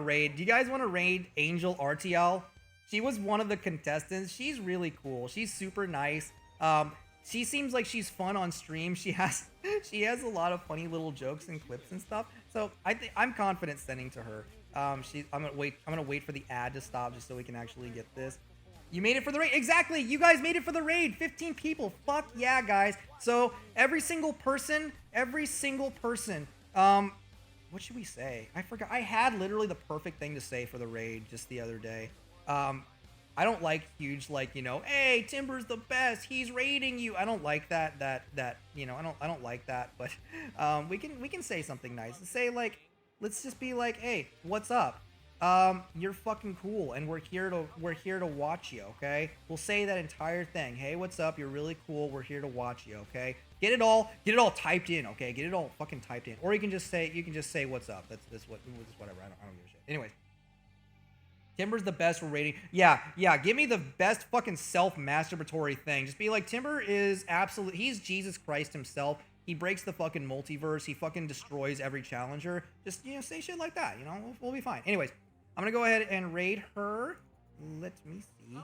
raid. Do you guys want to raid Angel RTL? She was one of the contestants. She's really cool. She's super nice. She seems like she's fun on stream. She has a lot of funny little jokes and clips and stuff. So I'm confident sending to her. I'm gonna wait for the ad to stop just so we can actually get this. You made it for the raid. Exactly. You guys made it for the raid. 15 people. Fuck yeah, guys. So every single person. What should we say? I forgot. I had literally the perfect thing to say for the raid just the other day. I don't like huge, like, you know, hey, Timber's the best, he's raiding you. I don't like that, you know, I don't like that, but we can say something nice. Say, like, let's just be like, hey, what's up? You're fucking cool, and we're here to watch you, okay? We'll say that entire thing. Hey, what's up? You're really cool. We're here to watch you, okay? Get it all typed in, okay? Get it all fucking typed in. Or you can just say what's up. That's whatever. I don't give a shit. Anyways, Timber's the best for rating. Yeah. Give me the best fucking self-masturbatory thing. Just be like, Timber is absolute. He's Jesus Christ himself. He breaks the fucking multiverse. He fucking destroys every challenger. Just, you know, say shit like that. You know, we'll be fine. Anyways, I'm gonna go ahead and raid her. Let me see.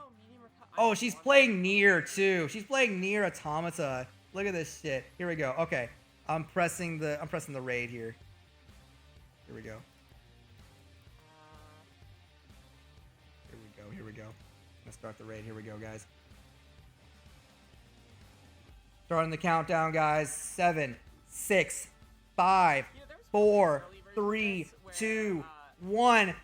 Oh, she's playing Nier too. She's playing Nier Automata. Look at this shit. Here we go. Okay, I'm pressing the raid here. Here we go. Here we go. Let's start the raid. Here we go, guys. Starting the countdown, guys. 7, 6, 5, 4, 3, 2, 1.